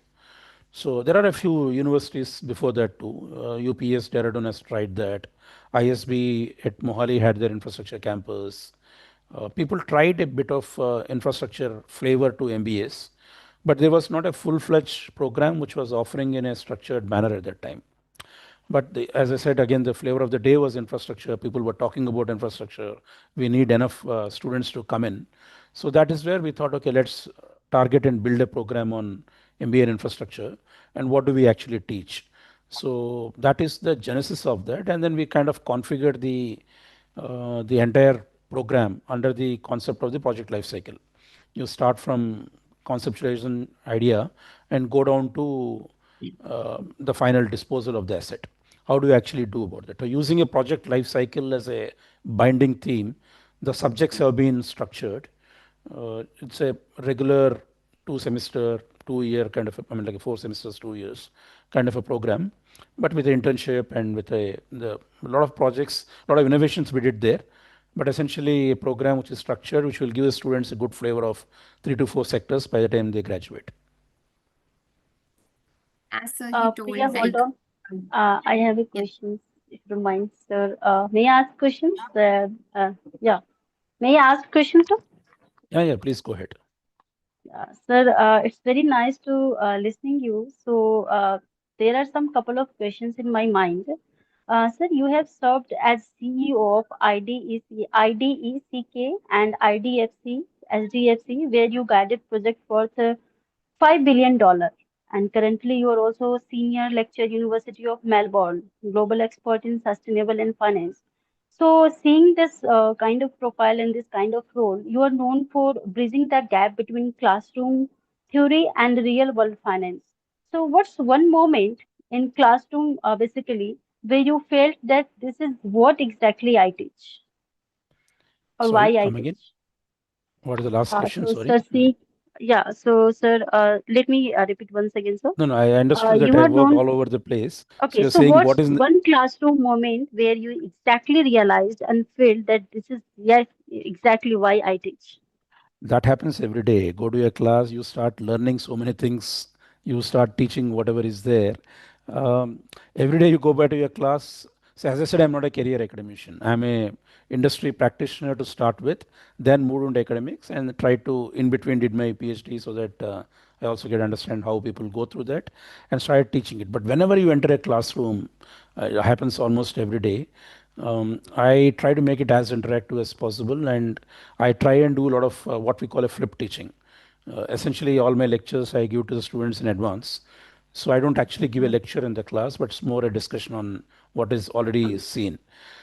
[SPEAKER 3] So there are a few universities before that too. UPS Dehradun has tried that. ISB at Mohali had their infrastructure campus. People tried a bit of infrastructure flavor to MBAs, but there was not a full-fledged program which was offering in a structured manner at that time. But as I said again, the flavor of the day was infrastructure. People were talking about infrastructure. We need enough students to come in. So that is where we thought, okay, let's target and build a program on MBA and infrastructure. And what do we actually teach? So that is the genesis of that. And then we kind of configured the entire program under the concept of the project life cycle. You start from conceptualization idea and go down to the final disposal of the asset. How do you actually do about that? So using a project life cycle as a binding theme, the subjects have been structured. It's a regular 2 semester, 2 year kind of, I mean, like a 4 semesters, 2 years kind of a program, but with an internship and with a lot of projects, a lot of innovations we did there. But essentially, a program which is structured, which will give the students a good flavor of 3 to 4 sectors by the time they graduate.
[SPEAKER 4] As you
[SPEAKER 5] Priya,
[SPEAKER 4] told,
[SPEAKER 5] hold
[SPEAKER 4] like,
[SPEAKER 5] on. I have a
[SPEAKER 4] yeah.
[SPEAKER 5] question, if you don't mind, sir. May I ask questions? Yeah. May I ask questions, sir?
[SPEAKER 3] Yeah, please go ahead.
[SPEAKER 5] Sir, it's very nice to listening you. So there are some couple of questions in my mind. Sir, you have served as CEO of IDECK and IDFC, SDFC, where you guided project worth $5 billion. And currently, you are also senior lecturer, University of Melbourne, global expert in sustainable and finance. So, seeing this kind of profile and this kind of role, you are known for bridging the gap between classroom theory and real world finance. So, what's one moment in classroom, basically, where you felt that this is what exactly I teach or
[SPEAKER 3] Sorry,
[SPEAKER 5] why I
[SPEAKER 3] come again.
[SPEAKER 5] teach?
[SPEAKER 3] What is the last question?
[SPEAKER 5] So,
[SPEAKER 3] Sorry.
[SPEAKER 5] sir, see, yeah, so, sir, let me repeat once again, sir.
[SPEAKER 3] No, I understood that
[SPEAKER 5] You
[SPEAKER 3] I
[SPEAKER 5] are
[SPEAKER 3] worked
[SPEAKER 5] known.
[SPEAKER 3] all over the place. So
[SPEAKER 5] Okay,
[SPEAKER 3] you're
[SPEAKER 5] so
[SPEAKER 3] saying what
[SPEAKER 5] what's
[SPEAKER 3] is in the,
[SPEAKER 5] one classroom moment where you exactly realized and felt that this is, yes, exactly why I teach?
[SPEAKER 3] that happens every day. Go to a class, you start learning so many things, you start teaching whatever is there. Every day you go back to your class. So as I said, I'm not a career academician. I'm a industry practitioner to start with, then moved into academics and tried to in between did my PhD so that I also get understand how people go through that and started teaching it. But whenever you enter a classroom, it happens almost every day. I try to make it as interactive as possible, and I try and do a lot of what we call a flip teaching. Essentially, all my lectures I give to the students in advance. So I don't actually give a lecture in the class, but it's more a discussion on what is already seen.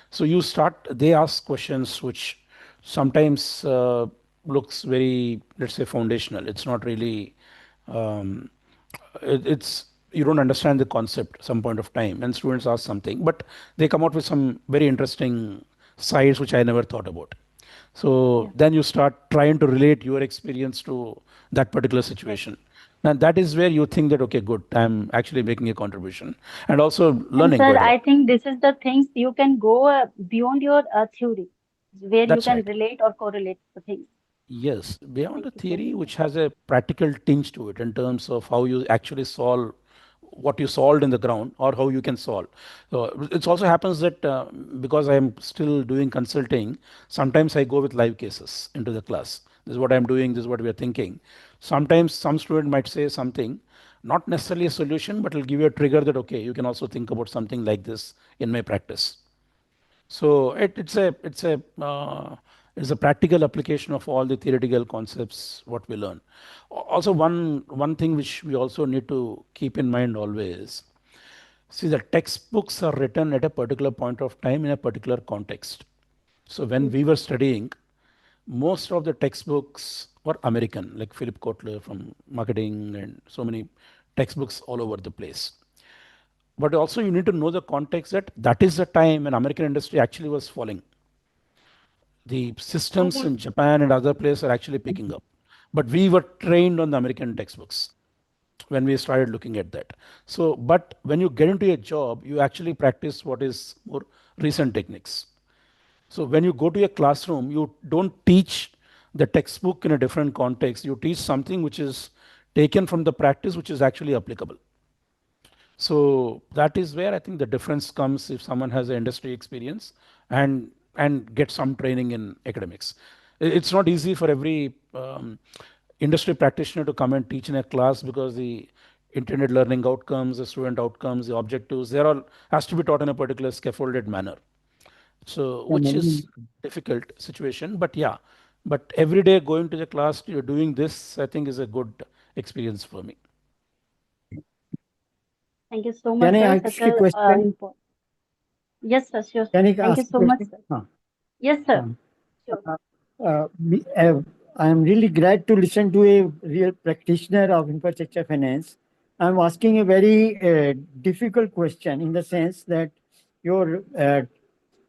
[SPEAKER 3] So you start, they ask questions which sometimes looks very, let's say, foundational. It's not really, um, it's, you don't understand the concept at some point of time, and students ask something, but they come out with some very interesting sides which I never thought about. So
[SPEAKER 5] Yeah.
[SPEAKER 3] then you start trying to relate your experience to that particular
[SPEAKER 5] Yes.
[SPEAKER 3] situation. And that is where you think that, okay, good, I'm actually making a contribution and also
[SPEAKER 5] And
[SPEAKER 3] learning
[SPEAKER 5] sir,
[SPEAKER 3] quite a lot.
[SPEAKER 5] I think this is the things you can go beyond your theory, where you
[SPEAKER 3] That's
[SPEAKER 5] can
[SPEAKER 3] right.
[SPEAKER 5] relate or correlate the things.
[SPEAKER 3] Yes, beyond
[SPEAKER 5] Thank
[SPEAKER 3] the
[SPEAKER 5] you so
[SPEAKER 3] theory,
[SPEAKER 5] much, sir.
[SPEAKER 3] which has a practical tinge to it in terms of how you actually solve what you solved in the ground or how you can solve. So it also happens that because I am still doing consulting, sometimes I go with live cases into the class. This is what I'm doing, this is what we are thinking. Sometimes some student might say something, not necessarily a solution, but it'll give you a trigger that, okay, you can also think about something like this in my practice. So it's a practical application of all the theoretical concepts what we learn. Also, one thing which we also need to keep in mind always. See, the textbooks are written at a particular point of time in a particular context. So when
[SPEAKER 5] Yes.
[SPEAKER 3] we were studying, most of the textbooks were American, like Philip Kotler from marketing and so many textbooks all over the place. But also you need to know the context that that is the time when American industry actually was falling. The systems
[SPEAKER 5] Mhm.
[SPEAKER 3] in Japan and other places are actually picking up. But we were trained on the American textbooks when we started looking at that. So, but when you get into a job, you actually practice what is more recent techniques. So when you go to a classroom, you don't teach the textbook in a different context. You teach something which is taken from the practice, which is actually applicable. So that is where I think the difference comes if someone has an industry experience and get some training in academics. It's not easy for every industry practitioner to come and teach in a class because the intended learning outcomes, the student outcomes, the objectives, they're all has to be taught in a particular scaffolded manner. So which is difficult situation, but yeah, but every day going to the class, you're doing this, I think is a good experience for me.
[SPEAKER 5] Thank you so
[SPEAKER 6] Can
[SPEAKER 5] much,
[SPEAKER 6] I
[SPEAKER 5] sir.
[SPEAKER 6] ask
[SPEAKER 5] Such
[SPEAKER 6] a
[SPEAKER 5] a
[SPEAKER 6] question?
[SPEAKER 5] important. Yes, sir. Sure.
[SPEAKER 6] Can I
[SPEAKER 5] Thank you
[SPEAKER 6] ask a
[SPEAKER 5] so much,
[SPEAKER 6] question?
[SPEAKER 5] sir. Yes, sir.
[SPEAKER 6] Um,
[SPEAKER 5] Sure.
[SPEAKER 6] uh, I am really glad to listen to a real practitioner of infrastructure finance. I'm asking a very difficult question in the sense that your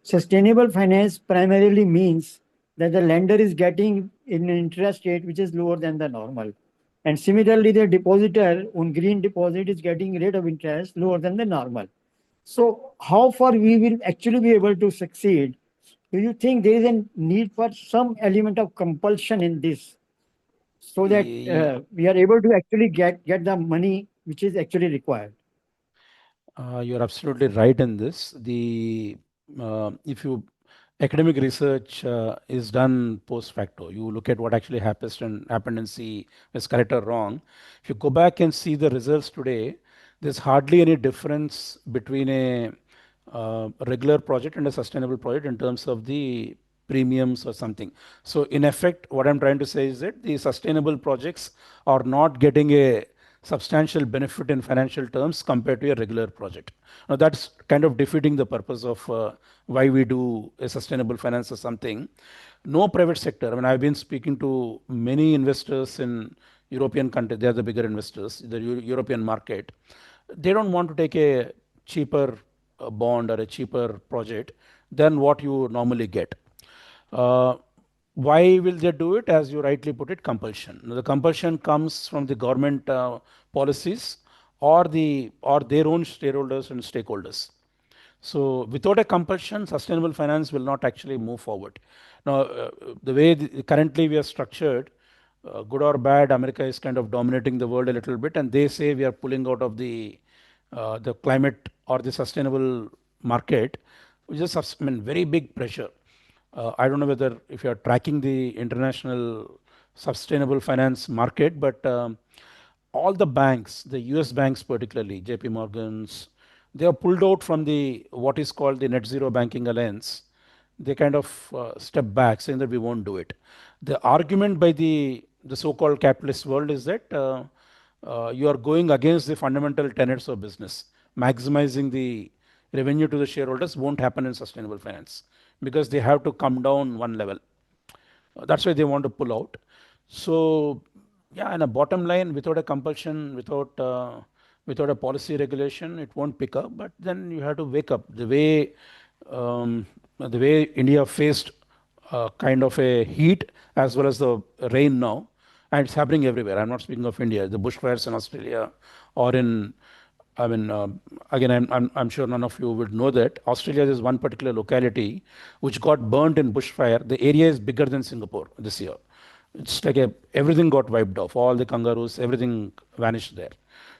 [SPEAKER 6] sustainable finance primarily means that the lender is getting an interest rate which is lower than the normal. And similarly, the depositor on green deposit is getting rate of interest lower than the normal. So how far we will actually be able to succeed? Do you think there is a need for some element of compulsion in this so that we are able to actually get the money which is actually required?
[SPEAKER 3] You're absolutely right in this. The if you academic research is done post facto, you look at what actually happened and see if it's correct or wrong. If you go back and see the results today, there's hardly any difference between a regular project and a sustainable project in terms of the premiums or something. So in effect, what I'm trying to say is that the sustainable projects are not getting a substantial benefit in financial terms compared to a regular project. Now that's kind of defeating the purpose of why we do a sustainable finance or something. No private sector. I mean, I've been speaking to many investors in European countries. They are the bigger investors, the European market. They don't want to take a cheaper bond or a cheaper project than what you normally get. Uh, why will they do it? As you rightly put it, compulsion. Now, the compulsion comes from the government policies or their own shareholders and stakeholders. So without a compulsion, sustainable finance will not actually move forward. Now, the way currently we are structured, good or bad, America is kind of dominating the world a little bit, and they say we are pulling out of the the climate or the sustainable market, which is very big pressure. I don't know whether if you are tracking the international sustainable finance market, but all the banks, the US banks particularly, JP Morgan's, they are pulled out from the what is called the net zero banking alliance. They kind of step back saying that we won't do it. The argument by the so-called capitalist world is that you are going against the fundamental tenets of business. Maximizing the revenue to the shareholders won't happen in sustainable finance because they have to come down one level. That's why they want to pull out. So, yeah, and a bottom line, without a compulsion, without a policy regulation, it won't pick up. But then you have to wake up. The way India faced kind of a heat as well as the rain now, and it's happening everywhere. I'm not speaking of India. The bushfires in Australia or in I mean, again, I'm sure none of you would know that Australia is one particular locality which got burnt in bushfire. The area is bigger than Singapore this year. It's like everything got wiped off. All the kangaroos, everything vanished there.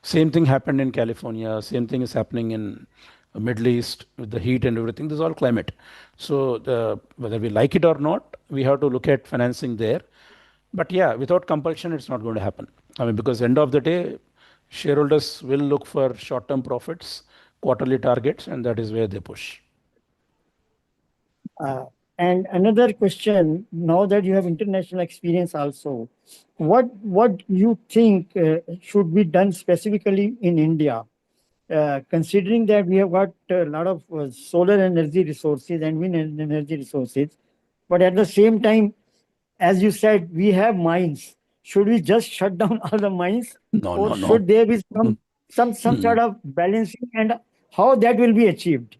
[SPEAKER 3] Same thing happened in California. Same thing is happening in Middle East with the heat and everything. This is all climate. So whether we like it or not, we have to look at financing there. But yeah, without compulsion, it's not going to happen. I mean, because end of the day, shareholders will look for short-term profits, quarterly targets, and that is where they push.
[SPEAKER 6] And another question, now that you have international experience also, what you think should be done specifically in India, considering that we have got a lot of solar energy resources and wind energy resources, but at the same time, as you said, we have mines. Should we just shut down all the mines,
[SPEAKER 3] No,
[SPEAKER 6] or
[SPEAKER 3] no, no.
[SPEAKER 6] should there be some sort of balancing, and how that will be achieved?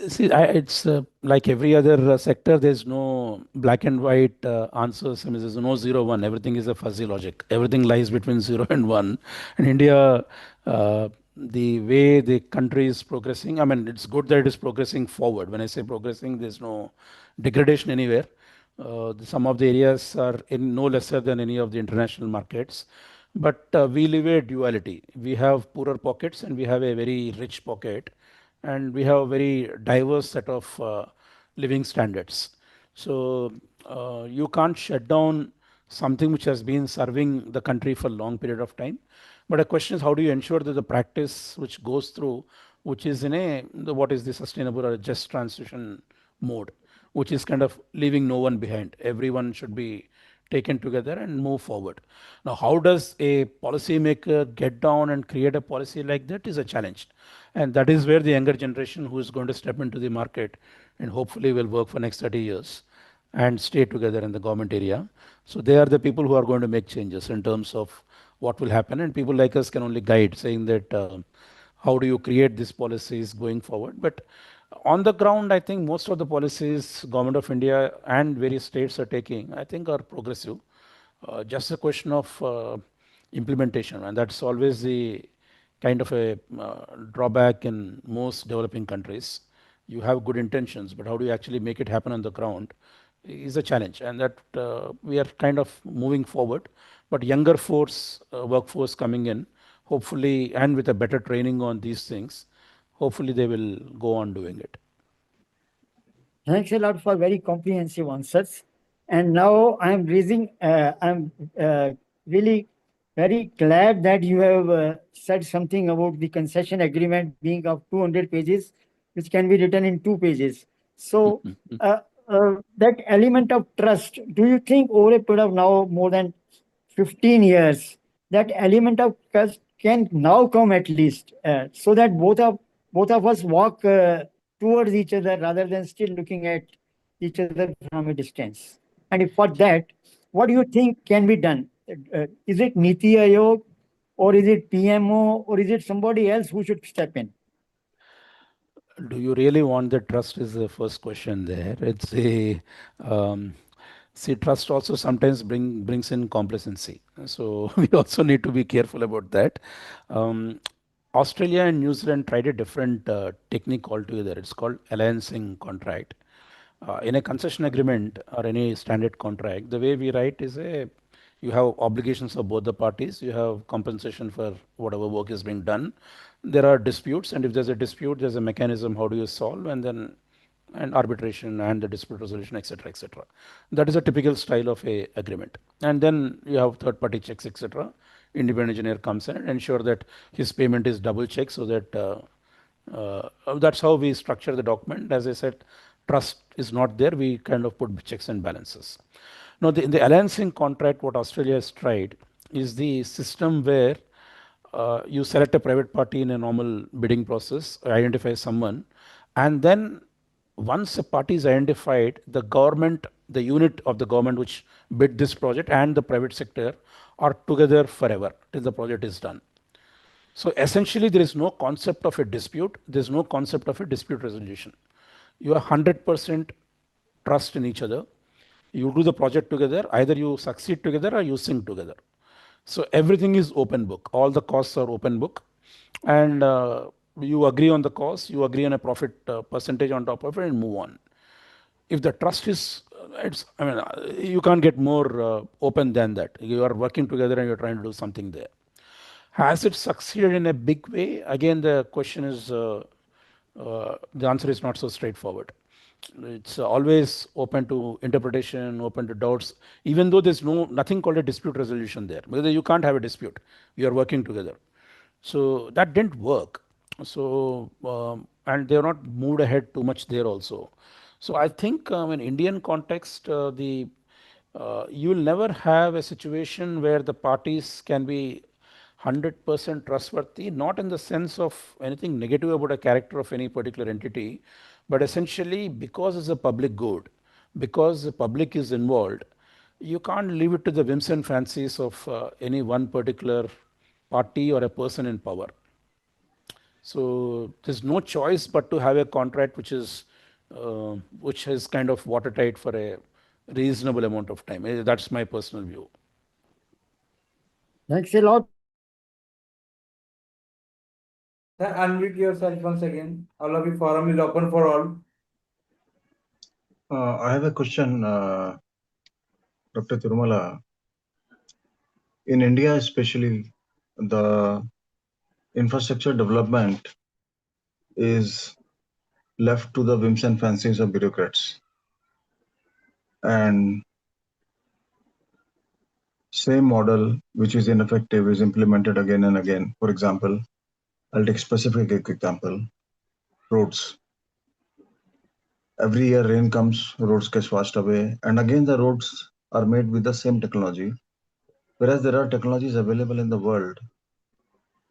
[SPEAKER 3] See, it's like every other sector, there's no black and white answers. I mean, there's no zero one. Everything is a fuzzy logic. Everything lies between zero and one. In India, the way the country is progressing, I mean, it's good that it is progressing forward. When I say progressing, there's no degradation anywhere. Some of the areas are in no lesser than any of the international markets. But we live a duality. We have poorer pockets and we have a very rich pocket, and we have a very diverse set of living standards. So you can't shut down something which has been serving the country for a long period of time. But the question is, how do you ensure that the practice which goes through, which is in what is the sustainable or just transition mode, which is kind of leaving no one behind. Everyone should be taken together and move forward. Now, how does a policymaker get down and create a policy like that is a challenge. And that is where the younger generation who is going to step into the market and hopefully will work for next 30 years and stay together in the government area. So they are the people who are going to make changes in terms of what will happen. And people like us can only guide, saying that how do you create these policies going forward. But on the ground, I think most of the policies government of India and various states are taking, I think, are progressive. Just a question of implementation, and that's always the kind of a drawback in most developing countries. You have good intentions, but how do you actually make it happen on the ground is a challenge, and that we are kind of moving forward. But younger workforce coming in, hopefully, and with a better training on these things, hopefully they will go on doing it.
[SPEAKER 6] Thanks a lot for very comprehensive answers. And now I'm really very glad that you have said something about the concession agreement being of 200 pages, which can be written in 2 pages. So that element of trust, do you think over a period of now more than 15 years, that element of trust can now come at least, so that both of us walk towards each other rather than still looking at each other from a distance? And if for that, what do you think can be done? Is it Niti Aayog, or is it PMO, or is it somebody else who should step in?
[SPEAKER 3] Do you really want the trust is the first question there. It's a see, trust also sometimes brings in complacency. So we also need to be careful about that. Um, Australia and New Zealand tried a different technique altogether. It's called alliancing contract. In a concession agreement or any standard contract, the way we write is a You have obligations of both the parties. You have compensation for whatever work is being done. There are disputes, and if there's a dispute, there's a mechanism how do you solve, and then and arbitration and the dispute resolution, etc., etc. That is a typical style of a agreement. And then you have third party checks, etc. Independent engineer comes in and ensure that his payment is double checked, so that that's how we structure the document. As I said, trust is not there. We kind of put checks and balances. Now, in the alliancing contract, what Australia has tried is the system where you select a private party in a normal bidding process, identify someone, and then once a party is identified, the government, the unit of the government which bid this project and the private sector are together forever till the project is done. So essentially, there is no concept of a dispute. There is no concept of a dispute resolution. You have 100% trust in each other. You do the project together. Either you succeed together or you sink together. So everything is open book. All the costs are open book, and you agree on the cost. You agree on a profit percentage on top of it, and move on. If the trust is, it's. I mean, you can't get more open than that. You are working together and you're trying to do something there. Has it succeeded in a big way? Again, the question is, the answer is not so straightforward. It's always open to interpretation, open to doubts, even though there's nothing called a dispute resolution there. Because you can't have a dispute. You are working together. So that didn't work. So, and they have not moved ahead too much there also. So I think in Indian context, you will never have a situation where the parties can be 100% trustworthy, not in the sense of anything negative about a character of any particular entity, but essentially because it's a public good, because the public is involved, you can't leave it to the whims and fancies of any one particular party or a person in power. So there's no choice but to have a contract which is kind of watertight for a reasonable amount of time. That's my personal view.
[SPEAKER 6] Thanks a lot.
[SPEAKER 7] Then unmute yourself once again. All of you, forum is open for all.
[SPEAKER 8] I have a question, Dr. Tirumala. In India, especially, the infrastructure development is left to the whims and fancies of bureaucrats. And same model, which is ineffective, is implemented again and again. For example, I'll take specific example, roads. Every year rain comes, roads get washed away. And again, the roads are made with the same technology. Whereas there are technologies available in the world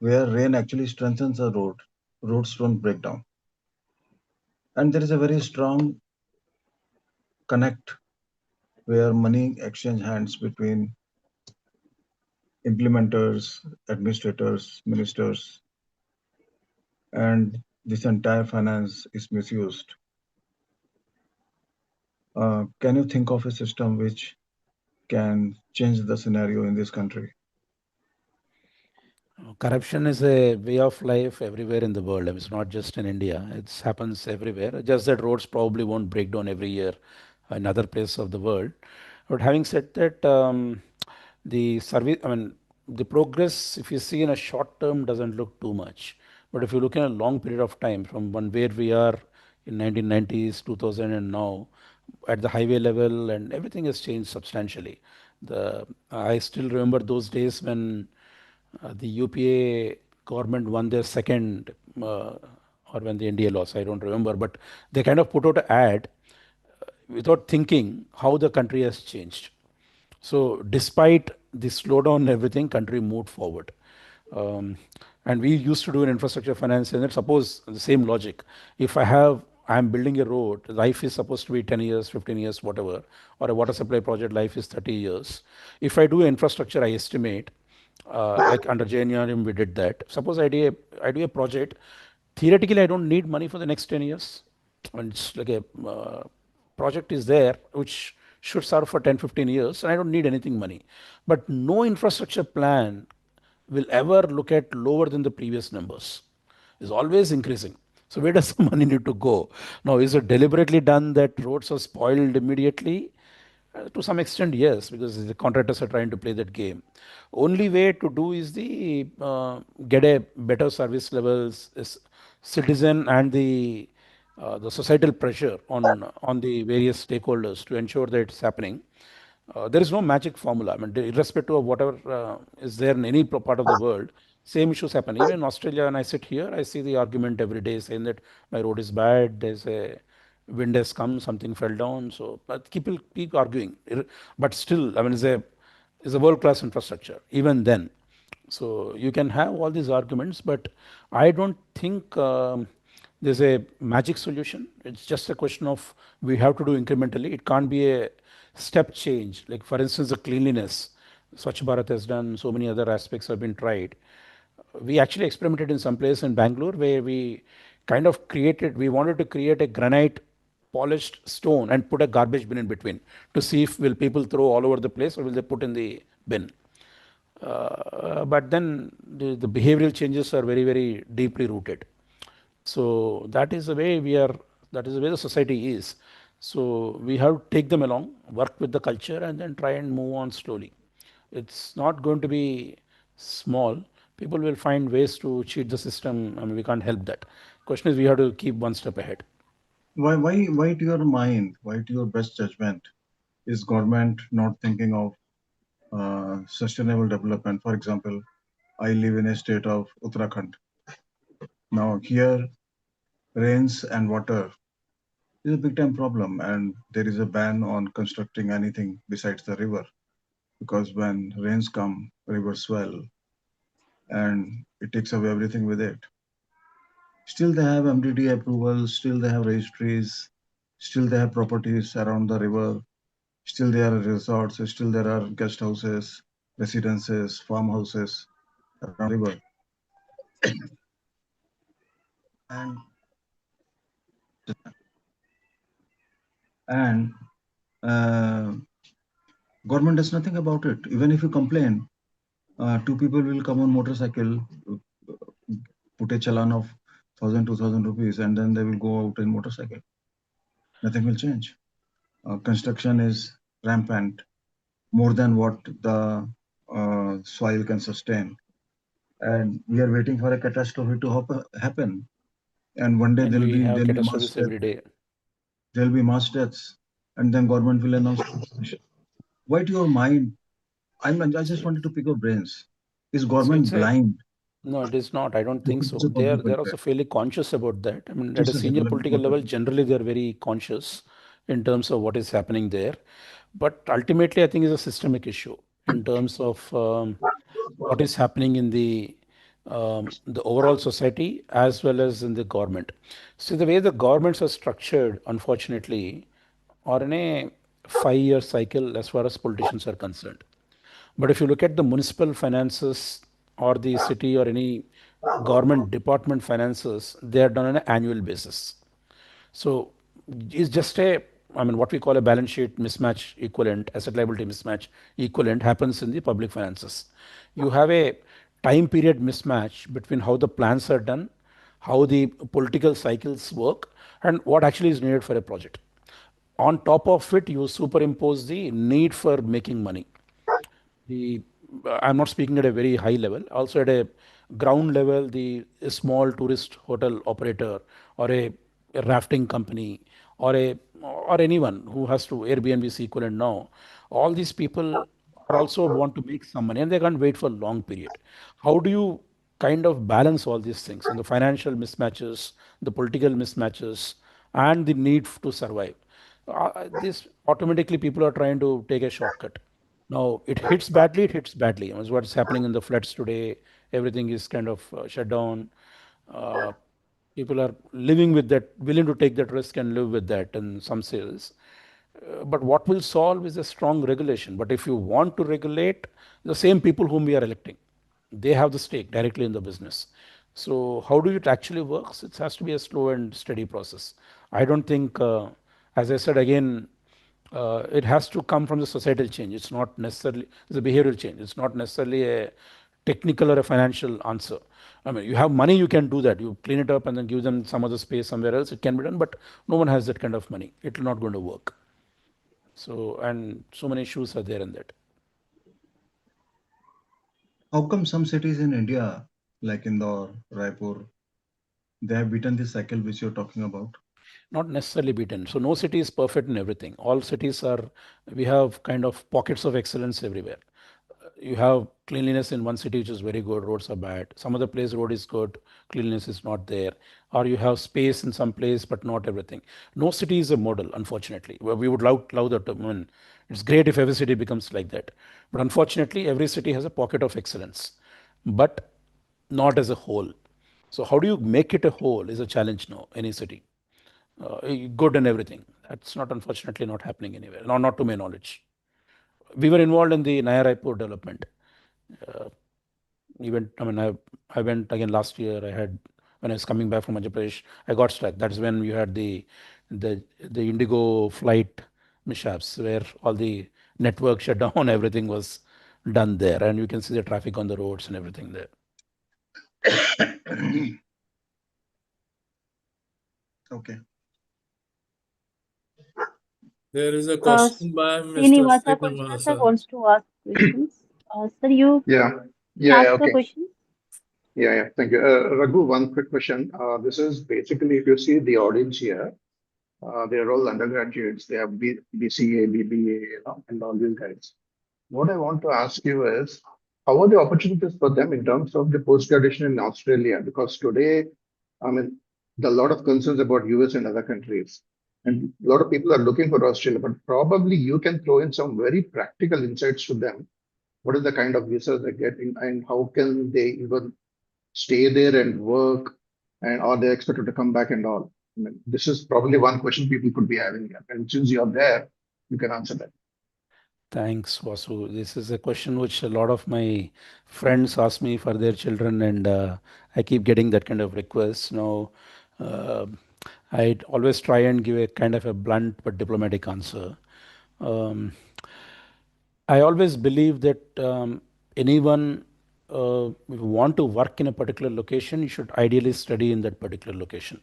[SPEAKER 8] where rain actually strengthens the road, roads don't break down. And there is a very strong connect where money exchange hands between implementers, administrators, ministers, and this entire finance is misused. Can you think of a system which can change the scenario in this country?
[SPEAKER 3] Corruption is a way of life everywhere in the world. I mean, it's not just in India. It happens everywhere. Just that roads probably won't break down every year in other places of the world. But having said that, the service, I mean, the progress, if you see in a short term, doesn't look too much. But if you look in a long period of time, from one where we are in 1990s, 2000, and now, at the highway level, and everything has changed substantially. I still remember those days when the UPA government won their second, or when the NDA lost, I don't remember, but they kind of put out an ad without thinking how the country has changed. So despite the slowdown and everything, country moved forward. And we used to do an infrastructure finance, and suppose the same logic. If I'm building a road, life is supposed to be 10 years, 15 years, whatever, or a water supply project, life is 30 years. If I do infrastructure, I estimate, like under JNRM, we did that. Suppose I do a project, theoretically, I don't need money for the next 10 years. And it's like a project is there, which should serve for 10, 15 years, and I don't need anything money. But no infrastructure plan will ever look at lower than the previous numbers. It's always increasing. So where does the money need to go? Now, is it deliberately done that roads are spoiled immediately? To some extent, yes, because the contractors are trying to play that game. Only way to do is the get a better service levels, is citizen and the societal pressure on the various stakeholders to ensure that it's happening. There is no magic formula. I mean, irrespective of whatever is there in any part of the world, same issues happen. Even in Australia, when I sit here, I see the argument every day saying that my road is bad. There's a wind has come, something fell down. So, but people keep arguing. But still, I mean, it's a world-class infrastructure. Even then, so you can have all these arguments, but I don't think there's a magic solution. It's just a question of we have to do incrementally. It can't be a step change. Like for instance, the cleanliness. Swachh Bharat has done. So many other aspects have been tried. We actually experimented in some place in Bangalore where we kind of created. We wanted to create a granite polished stone and put a garbage bin in between to see if will people throw all over the place or will they put in the bin. But then the behavioral changes are very, very deeply rooted. So that is the way we are, that is the way the society is. So we have to take them along, work with the culture, and then try and move on slowly. It's not going to be small. People will find ways to cheat the system. I mean, we can't help that. Question is, we have to keep one step ahead.
[SPEAKER 8] Why to your mind, why to your best judgment, is government not thinking of sustainable development? For example, I live in a state of Uttarakhand. Now here, rains and water is a big time problem, and there is a ban on constructing anything besides the river, because when rains come, rivers swell, and it takes away everything with it. Still they have MDD approvals, still they have registries, still they have properties around the river, still there are resorts, still there are guest houses, residences, farmhouses around the river. And and uh, government does nothing about it. Even if you complain, two people will come on motorcycle, put a challan of 1,000, 2,000 rupees, and then they will go out in motorcycle. Nothing will change. Construction is rampant, more than what the soil can sustain, and we are waiting for a catastrophe to happen. And one day
[SPEAKER 3] And we have
[SPEAKER 8] there'll be mass
[SPEAKER 3] catastrophes
[SPEAKER 8] death,
[SPEAKER 3] every day.
[SPEAKER 8] there'll be mass deaths, and then government will announce. Why to your mind? I just
[SPEAKER 3] So,
[SPEAKER 8] wanted to pick your brains. Is
[SPEAKER 3] so
[SPEAKER 8] government
[SPEAKER 3] it's a
[SPEAKER 8] blind?
[SPEAKER 3] no, it is not. I don't think
[SPEAKER 8] It's a
[SPEAKER 3] so. They are
[SPEAKER 8] public
[SPEAKER 3] they're
[SPEAKER 8] welfare.
[SPEAKER 3] also fairly conscious about that. I mean, at a
[SPEAKER 8] Just a
[SPEAKER 3] senior
[SPEAKER 8] second, let me
[SPEAKER 3] political
[SPEAKER 8] complete.
[SPEAKER 3] level, generally they are very conscious in terms of what is happening there. But ultimately, I think it's a systemic issue in terms of what is happening in the overall society as well as in the government. So the way the governments are structured, unfortunately, are in a 5 year cycle as far as politicians are concerned. But if you look at the municipal finances or the city or any government department finances, they are done on an annual basis. So it's just a, I mean, what we call a balance sheet mismatch equivalent, asset liability mismatch equivalent happens in the public finances. You have a time period mismatch between how the plans are done, how the political cycles work, and what actually is needed for a project. On top of it, you superimpose the need for making money. The I'm not speaking at a very high level, also at a ground level, the small tourist hotel operator or a rafting company or a or anyone who has to Airbnb equivalent now, all these people are also want to make some money and they can't wait for a long period. How do you kind of balance all these things and the financial mismatches, the political mismatches, and the need to survive? This automatically people are trying to take a shortcut. Now it hits badly. It hits badly. That's what's happening in the floods today. Everything is kind of shut down. Uh, People are living with that, willing to take that risk and live with that in some sales. But what will solve is a strong regulation. But if you want to regulate the same people whom we are electing, they have the stake directly in the business. So how do it actually works? It has to be a slow and steady process. I don't think, as I said again, it has to come from the societal change. It's not necessarily it's a behavioral change. It's not necessarily a technical or a financial answer. I mean, you have money, you can do that. You clean it up and then give them some other space somewhere else. It can be done, but no one has that kind of money. It's not going to work. So, and so many issues are there in that.
[SPEAKER 8] How come some cities in India, like Indore, Raipur, they have beaten this cycle which you're talking about?
[SPEAKER 3] Not necessarily beaten. So no city is perfect in everything. All cities are, we have kind of pockets of excellence everywhere. You have cleanliness in one city which is very good, roads are bad. Some other place road is good, cleanliness is not there. Or you have space in some place, but not everything. No city is a model, unfortunately. Well, we would love that. I mean, it's great if every city becomes like that. But unfortunately, every city has a pocket of excellence, but not as a whole. So how do you make it a whole is a challenge now, any city. Good and everything. That's not, unfortunately, not happening anywhere. No, not to my knowledge. We were involved in the Naya Raipur development. Uh, Even, I mean, I went again last year. I had, when I was coming back from Madhya Pradesh, I got stuck. That's when you had the Indigo flight mishaps, where all the network shut down, everything was done there, and you can see the traffic on the roads and everything there.
[SPEAKER 8] Okay.
[SPEAKER 7] There is a question by Mr.
[SPEAKER 5] Srinivasa Kunchana sir
[SPEAKER 7] Srinivasa.
[SPEAKER 5] wants to ask questions. Sir, you
[SPEAKER 9] Yeah,
[SPEAKER 5] can
[SPEAKER 9] yeah,
[SPEAKER 5] ask the
[SPEAKER 9] okay.
[SPEAKER 5] question.
[SPEAKER 9] Yeah. Thank you. Raghu, one quick question. This is basically, if you see the audience here, they're all undergraduates. They have BCA, BBA, and all these guys. What I want to ask you is, how are the opportunities for them in terms of the post-graduation in Australia? Because today, I mean, there are a lot of concerns about US and other countries. And a lot of people are looking for Australia, but probably you can throw in some very practical insights to them. What is the kind of visas they're getting, and how can they even stay there and work, and are they expected to come back and all? I mean, this is probably one question people could be having here. And since you're there, you can answer that.
[SPEAKER 3] Thanks, Vasu. This is a question which a lot of my friends ask me for their children, and I keep getting that kind of requests. Now, uh, I always try and give a kind of a blunt but diplomatic answer. Um, I always believe that anyone if you want to work in a particular location, you should ideally study in that particular location.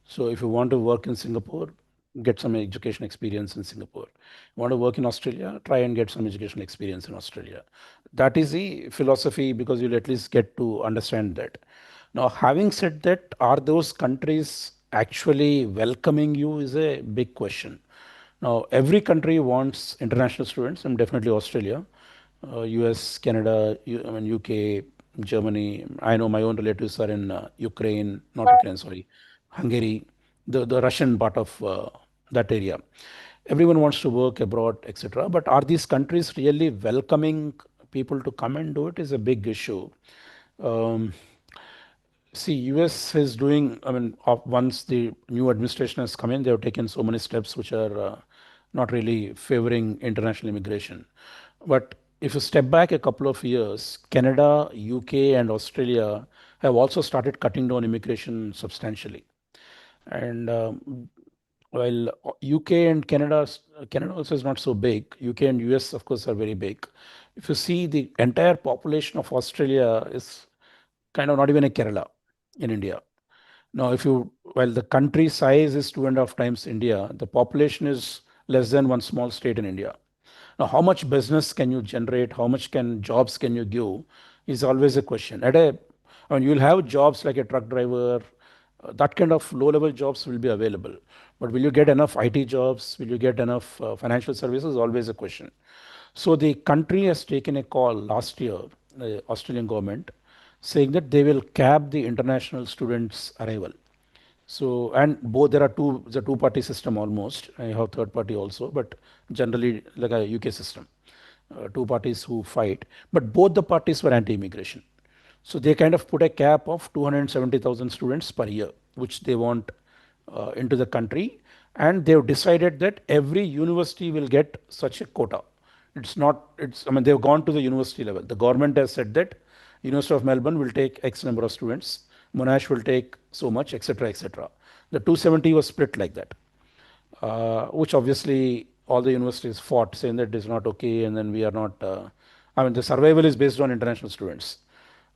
[SPEAKER 3] So if you want to work in Singapore, get some education experience in Singapore. You want to work in Australia, try and get some education experience in Australia. That is the philosophy, because you'll at least get to understand that. Now, having said that, are those countries actually welcoming you is a big question. Now, every country wants international students, and definitely Australia, US, Canada, I mean UK, Germany. I know my own relatives are in Ukraine, not Ukraine, sorry, Hungary, the Russian part of that area. Everyone wants to work abroad, etc. But are these countries really welcoming people to come and do it? Is a big issue. Um, See, US is doing, I mean, once the new administration has come in, they have taken so many steps which are not really favoring international immigration. But if you step back a couple of years, Canada, UK, and Australia have also started cutting down immigration substantially. And while UK and Canada, Canada also is not so big. UK and US, of course, are very big. If you see, the entire population of Australia is kind of not even a Kerala in India. Now, if you, while the country size is 2.5 times India, the population is less than one small state in India. Now, how much business can you generate? How much can jobs can you give? Is always a question. I mean, you'll have jobs like a truck driver. That kind of low-level jobs will be available. But will you get enough IT jobs? Will you get enough financial services? Always a question. So the country has taken a call last year, the Australian government, saying that they will cap the international students' arrival. So, and both, there are two, it's a two-party system almost. I have third party also, but generally like a UK system. Two parties who fight, but both the parties were anti-immigration. So they kind of put a cap of 270,000 students per year, which they want into the country. And they've decided that every university will get such a quota. It's not, I mean, they've gone to the university level. The government has said that University of Melbourne will take X number of students, Monash will take so much, etc., etc. The 270 was split like that, which obviously all the universities fought, saying that it is not okay, and then we are not. I mean, the survival is based on international students.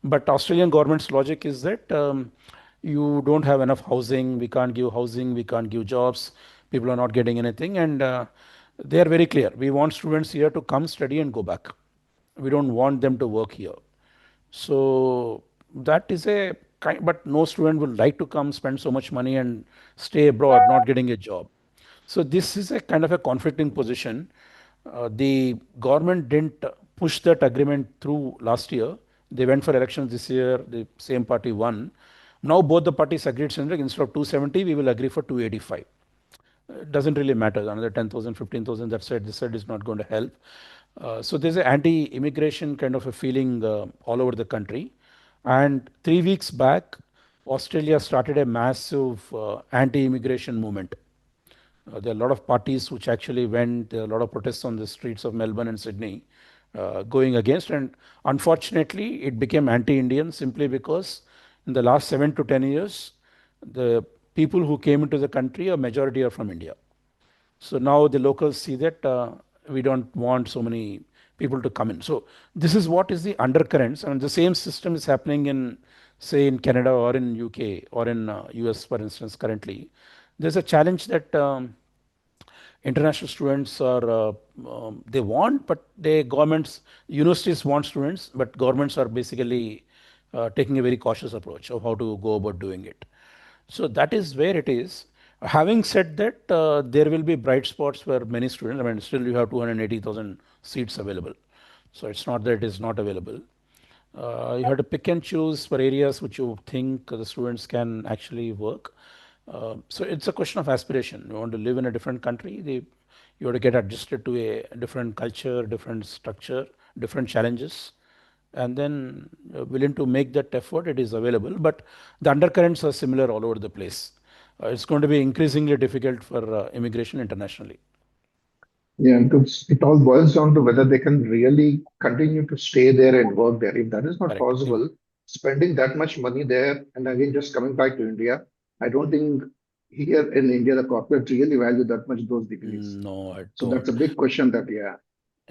[SPEAKER 3] But Australian government's logic is that you don't have enough housing, we can't give housing, we can't give jobs, people are not getting anything, and They are very clear. We want students here to come study and go back. We don't want them to work here. So that is a kind, but no student will like to come spend so much money and stay abroad, not getting a job. So this is a kind of a conflicting position. The government didn't push that agreement through last year. They went for elections this year. The same party won. Now both the parties agreed, instead of 270, we will agree for 285. It doesn't really matter. Another 10,000, 15,000, that side, this side is not going to help. So there's an anti-immigration kind of a feeling all over the country. And 3 weeks back, Australia started a massive anti-immigration movement. There are a lot of parties which actually went, there are a lot of protests on the streets of Melbourne and Sydney going against. And unfortunately, it became anti-Indian simply because in the last 7 to 10 years, the people who came into the country, a majority are from India. So now the locals see that we don't want so many people to come in. So this is what is the undercurrents, and the same system is happening in, say, in Canada or in UK or in US, for instance. Currently, there's a challenge that international students are they want, but the governments, universities want students, but governments are basically taking a very cautious approach of how to go about doing it. So that is where it is. Having said that, there will be bright spots where many students, I mean, still you have 280,000 seats available. So it's not that it is not available. You have to pick and choose for areas which you think the students can actually work. So it's a question of aspiration. You want to live in a different country, you have to get adjusted to a different culture, different structure, different challenges, and then willing to make that effort. It is available, but the undercurrents are similar all over the place. It's going to be increasingly difficult for immigration internationally.
[SPEAKER 9] Yeah, it all boils down to whether they can really continue to stay there and work there. If that is not
[SPEAKER 3] Correct.
[SPEAKER 9] possible, spending that much money there and again just coming back to India, I don't think here in India the corporate really value that much those degrees.
[SPEAKER 3] No, I
[SPEAKER 9] So that's a
[SPEAKER 3] don't.
[SPEAKER 9] big question that, yeah.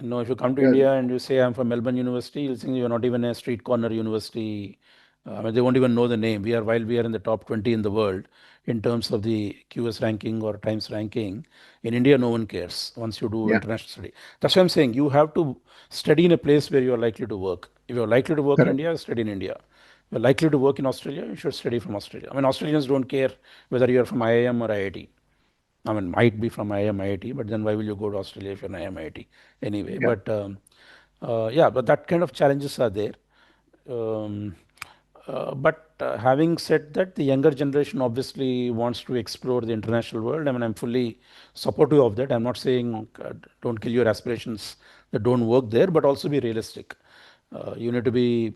[SPEAKER 3] No, if you come to
[SPEAKER 9] Yeah,
[SPEAKER 3] India and you say I'm from Melbourne University, you'll think you're not even a street corner university. I mean, they won't even know the name. While we are in the top 20 in the world in terms of the QS ranking or Times ranking, in India, no one cares once you do
[SPEAKER 9] yeah,
[SPEAKER 3] international study. That's why I'm saying you have to study in a place where you are likely to work. If you're likely to work in
[SPEAKER 9] correct.
[SPEAKER 3] India, study in India. If you're likely to work in Australia, you should study from Australia. I mean, Australians don't care whether you're from IIM or IIT. I mean, might be from IIM, IIT, but then why will you go to Australia if you're an IIM, IIT anyway?
[SPEAKER 9] Yeah.
[SPEAKER 3] But yeah, but that kind of challenges are there. Um, but having said that, the younger generation obviously wants to explore the international world. I mean, I'm fully supportive of that. I'm not saying don't kill your aspirations that don't work there, but also be realistic. You need to be.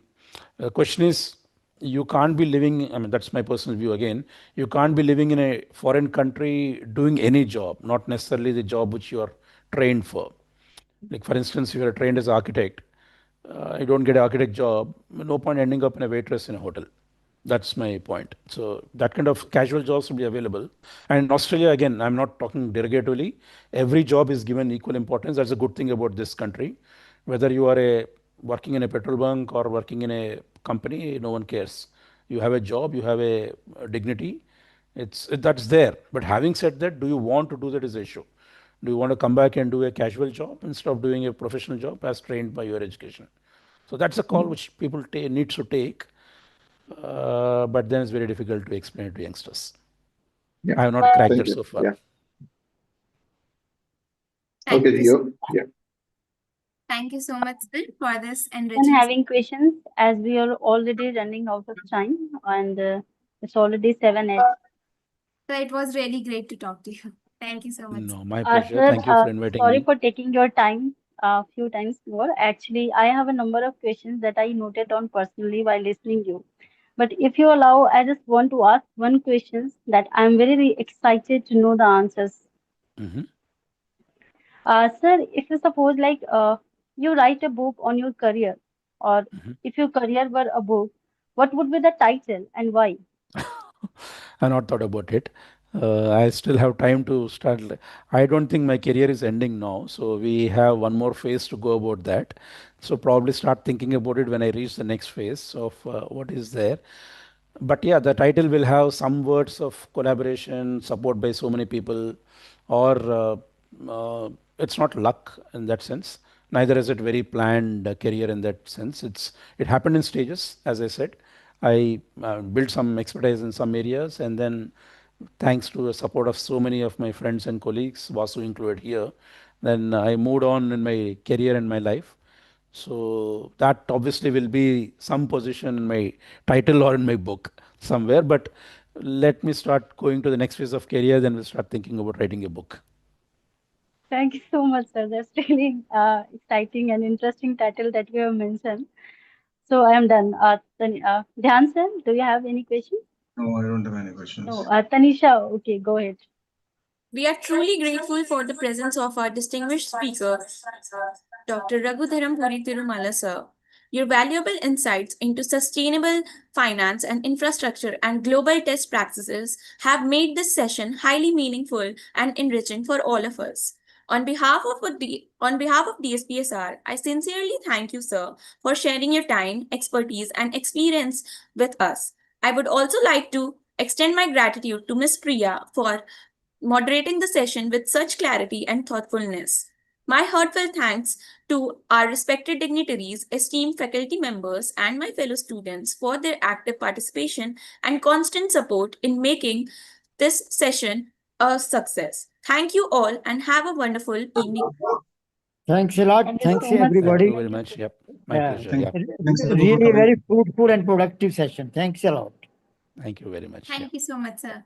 [SPEAKER 3] The question is, you can't be living. I mean, that's my personal view again. You can't be living in a foreign country doing any job, not necessarily the job which you are trained for. Like for instance, if you're trained as an architect, you don't get an architect job, no point ending up in a waitress in a hotel. That's my point. So that kind of casual jobs will be available. And in Australia, again, I'm not talking derogatively. Every job is given equal importance. That's a good thing about this country. Whether you are a working in a petrol bunk or working in a company, no one cares. You have a job, you have a dignity. That's there. But having said that, do you want to do that is the issue. Do you want to come back and do a casual job instead of doing a professional job as trained by your education? So that's a call which people need to take, but then it's very difficult to explain it to youngsters.
[SPEAKER 9] Yeah.
[SPEAKER 3] I have not cracked
[SPEAKER 9] Thank
[SPEAKER 3] that
[SPEAKER 9] you.
[SPEAKER 3] so far.
[SPEAKER 9] Yeah.
[SPEAKER 4] Thank
[SPEAKER 9] Okay,
[SPEAKER 4] you.
[SPEAKER 9] Gio. Yeah.
[SPEAKER 4] Thank you so much, sir, for this
[SPEAKER 5] And
[SPEAKER 4] enriching.
[SPEAKER 5] having questions as we are already running out of time and it's already 7:08.
[SPEAKER 4] So it was really great to talk to you. Thank you so much.
[SPEAKER 3] No, my pleasure.
[SPEAKER 5] Sir,
[SPEAKER 3] Thank you for inviting
[SPEAKER 5] sorry
[SPEAKER 3] me.
[SPEAKER 5] for taking your time a few times more. Actually, I have a number of questions that I noted down personally while listening you. But if you allow, I just want to ask one question that I'm very excited to know the answers.
[SPEAKER 3] Hmm.
[SPEAKER 5] Sir, if you suppose you write a book on your career, or
[SPEAKER 3] Hmm.
[SPEAKER 5] if your career were a book, what would be the title and why?
[SPEAKER 3] I not thought about it. I still have time to start. I don't think my career is ending now, so we have one more phase to go about that. So probably start thinking about it when I reach the next phase of what is there. But yeah, the title will have some words of collaboration, support by so many people, or it's not luck in that sense. Neither is it very planned career in that sense. It happened in stages, as I said. I built some expertise in some areas, and then thanks to the support of so many of my friends and colleagues, Vasu included here, then I moved on in my career and my life. So that obviously will be some position in my title or in my book somewhere. But let me start going to the next phase of career, then we'll start thinking about writing a book.
[SPEAKER 5] Thank you so much, sir. That's really exciting and interesting title that you have mentioned. So I am done. Dhyan sir, do you have any questions?
[SPEAKER 8] No, I don't have any
[SPEAKER 5] No.
[SPEAKER 8] questions.
[SPEAKER 5] Tanisha, okay, go ahead.
[SPEAKER 1] We are truly grateful for the presence of our distinguished speaker, Dr. Raghu Dharmapuri Tirumala sir. Your valuable insights into sustainable finance and infrastructure and global test practices have made this session highly meaningful and enriching for all of us. On behalf of DSPSR, I sincerely thank you, sir, for sharing your time, expertise, and experience with us. I would also like to extend my gratitude to Ms. Priya for moderating the session with such clarity and thoughtfulness. My heartfelt thanks to our respected dignitaries, esteemed faculty members, and my fellow students for their active participation and constant support in making this session a success. Thank you all and have a wonderful evening.
[SPEAKER 6] Thanks a lot.
[SPEAKER 5] Thank you
[SPEAKER 6] Thanks
[SPEAKER 5] so much, sir.
[SPEAKER 3] Thank
[SPEAKER 6] everybody.
[SPEAKER 3] you very much. Yep, my pleasure.
[SPEAKER 6] Thank,
[SPEAKER 3] Yeah,
[SPEAKER 8] Thanks, Raghu, for
[SPEAKER 6] really a
[SPEAKER 8] coming.
[SPEAKER 6] very fruitful and productive session. Thanks a lot.
[SPEAKER 3] thank you very much.
[SPEAKER 4] Thank you so much, sir.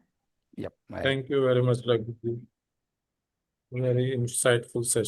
[SPEAKER 3] Yep.
[SPEAKER 10] Thank you very much, Raghu. Very insightful session.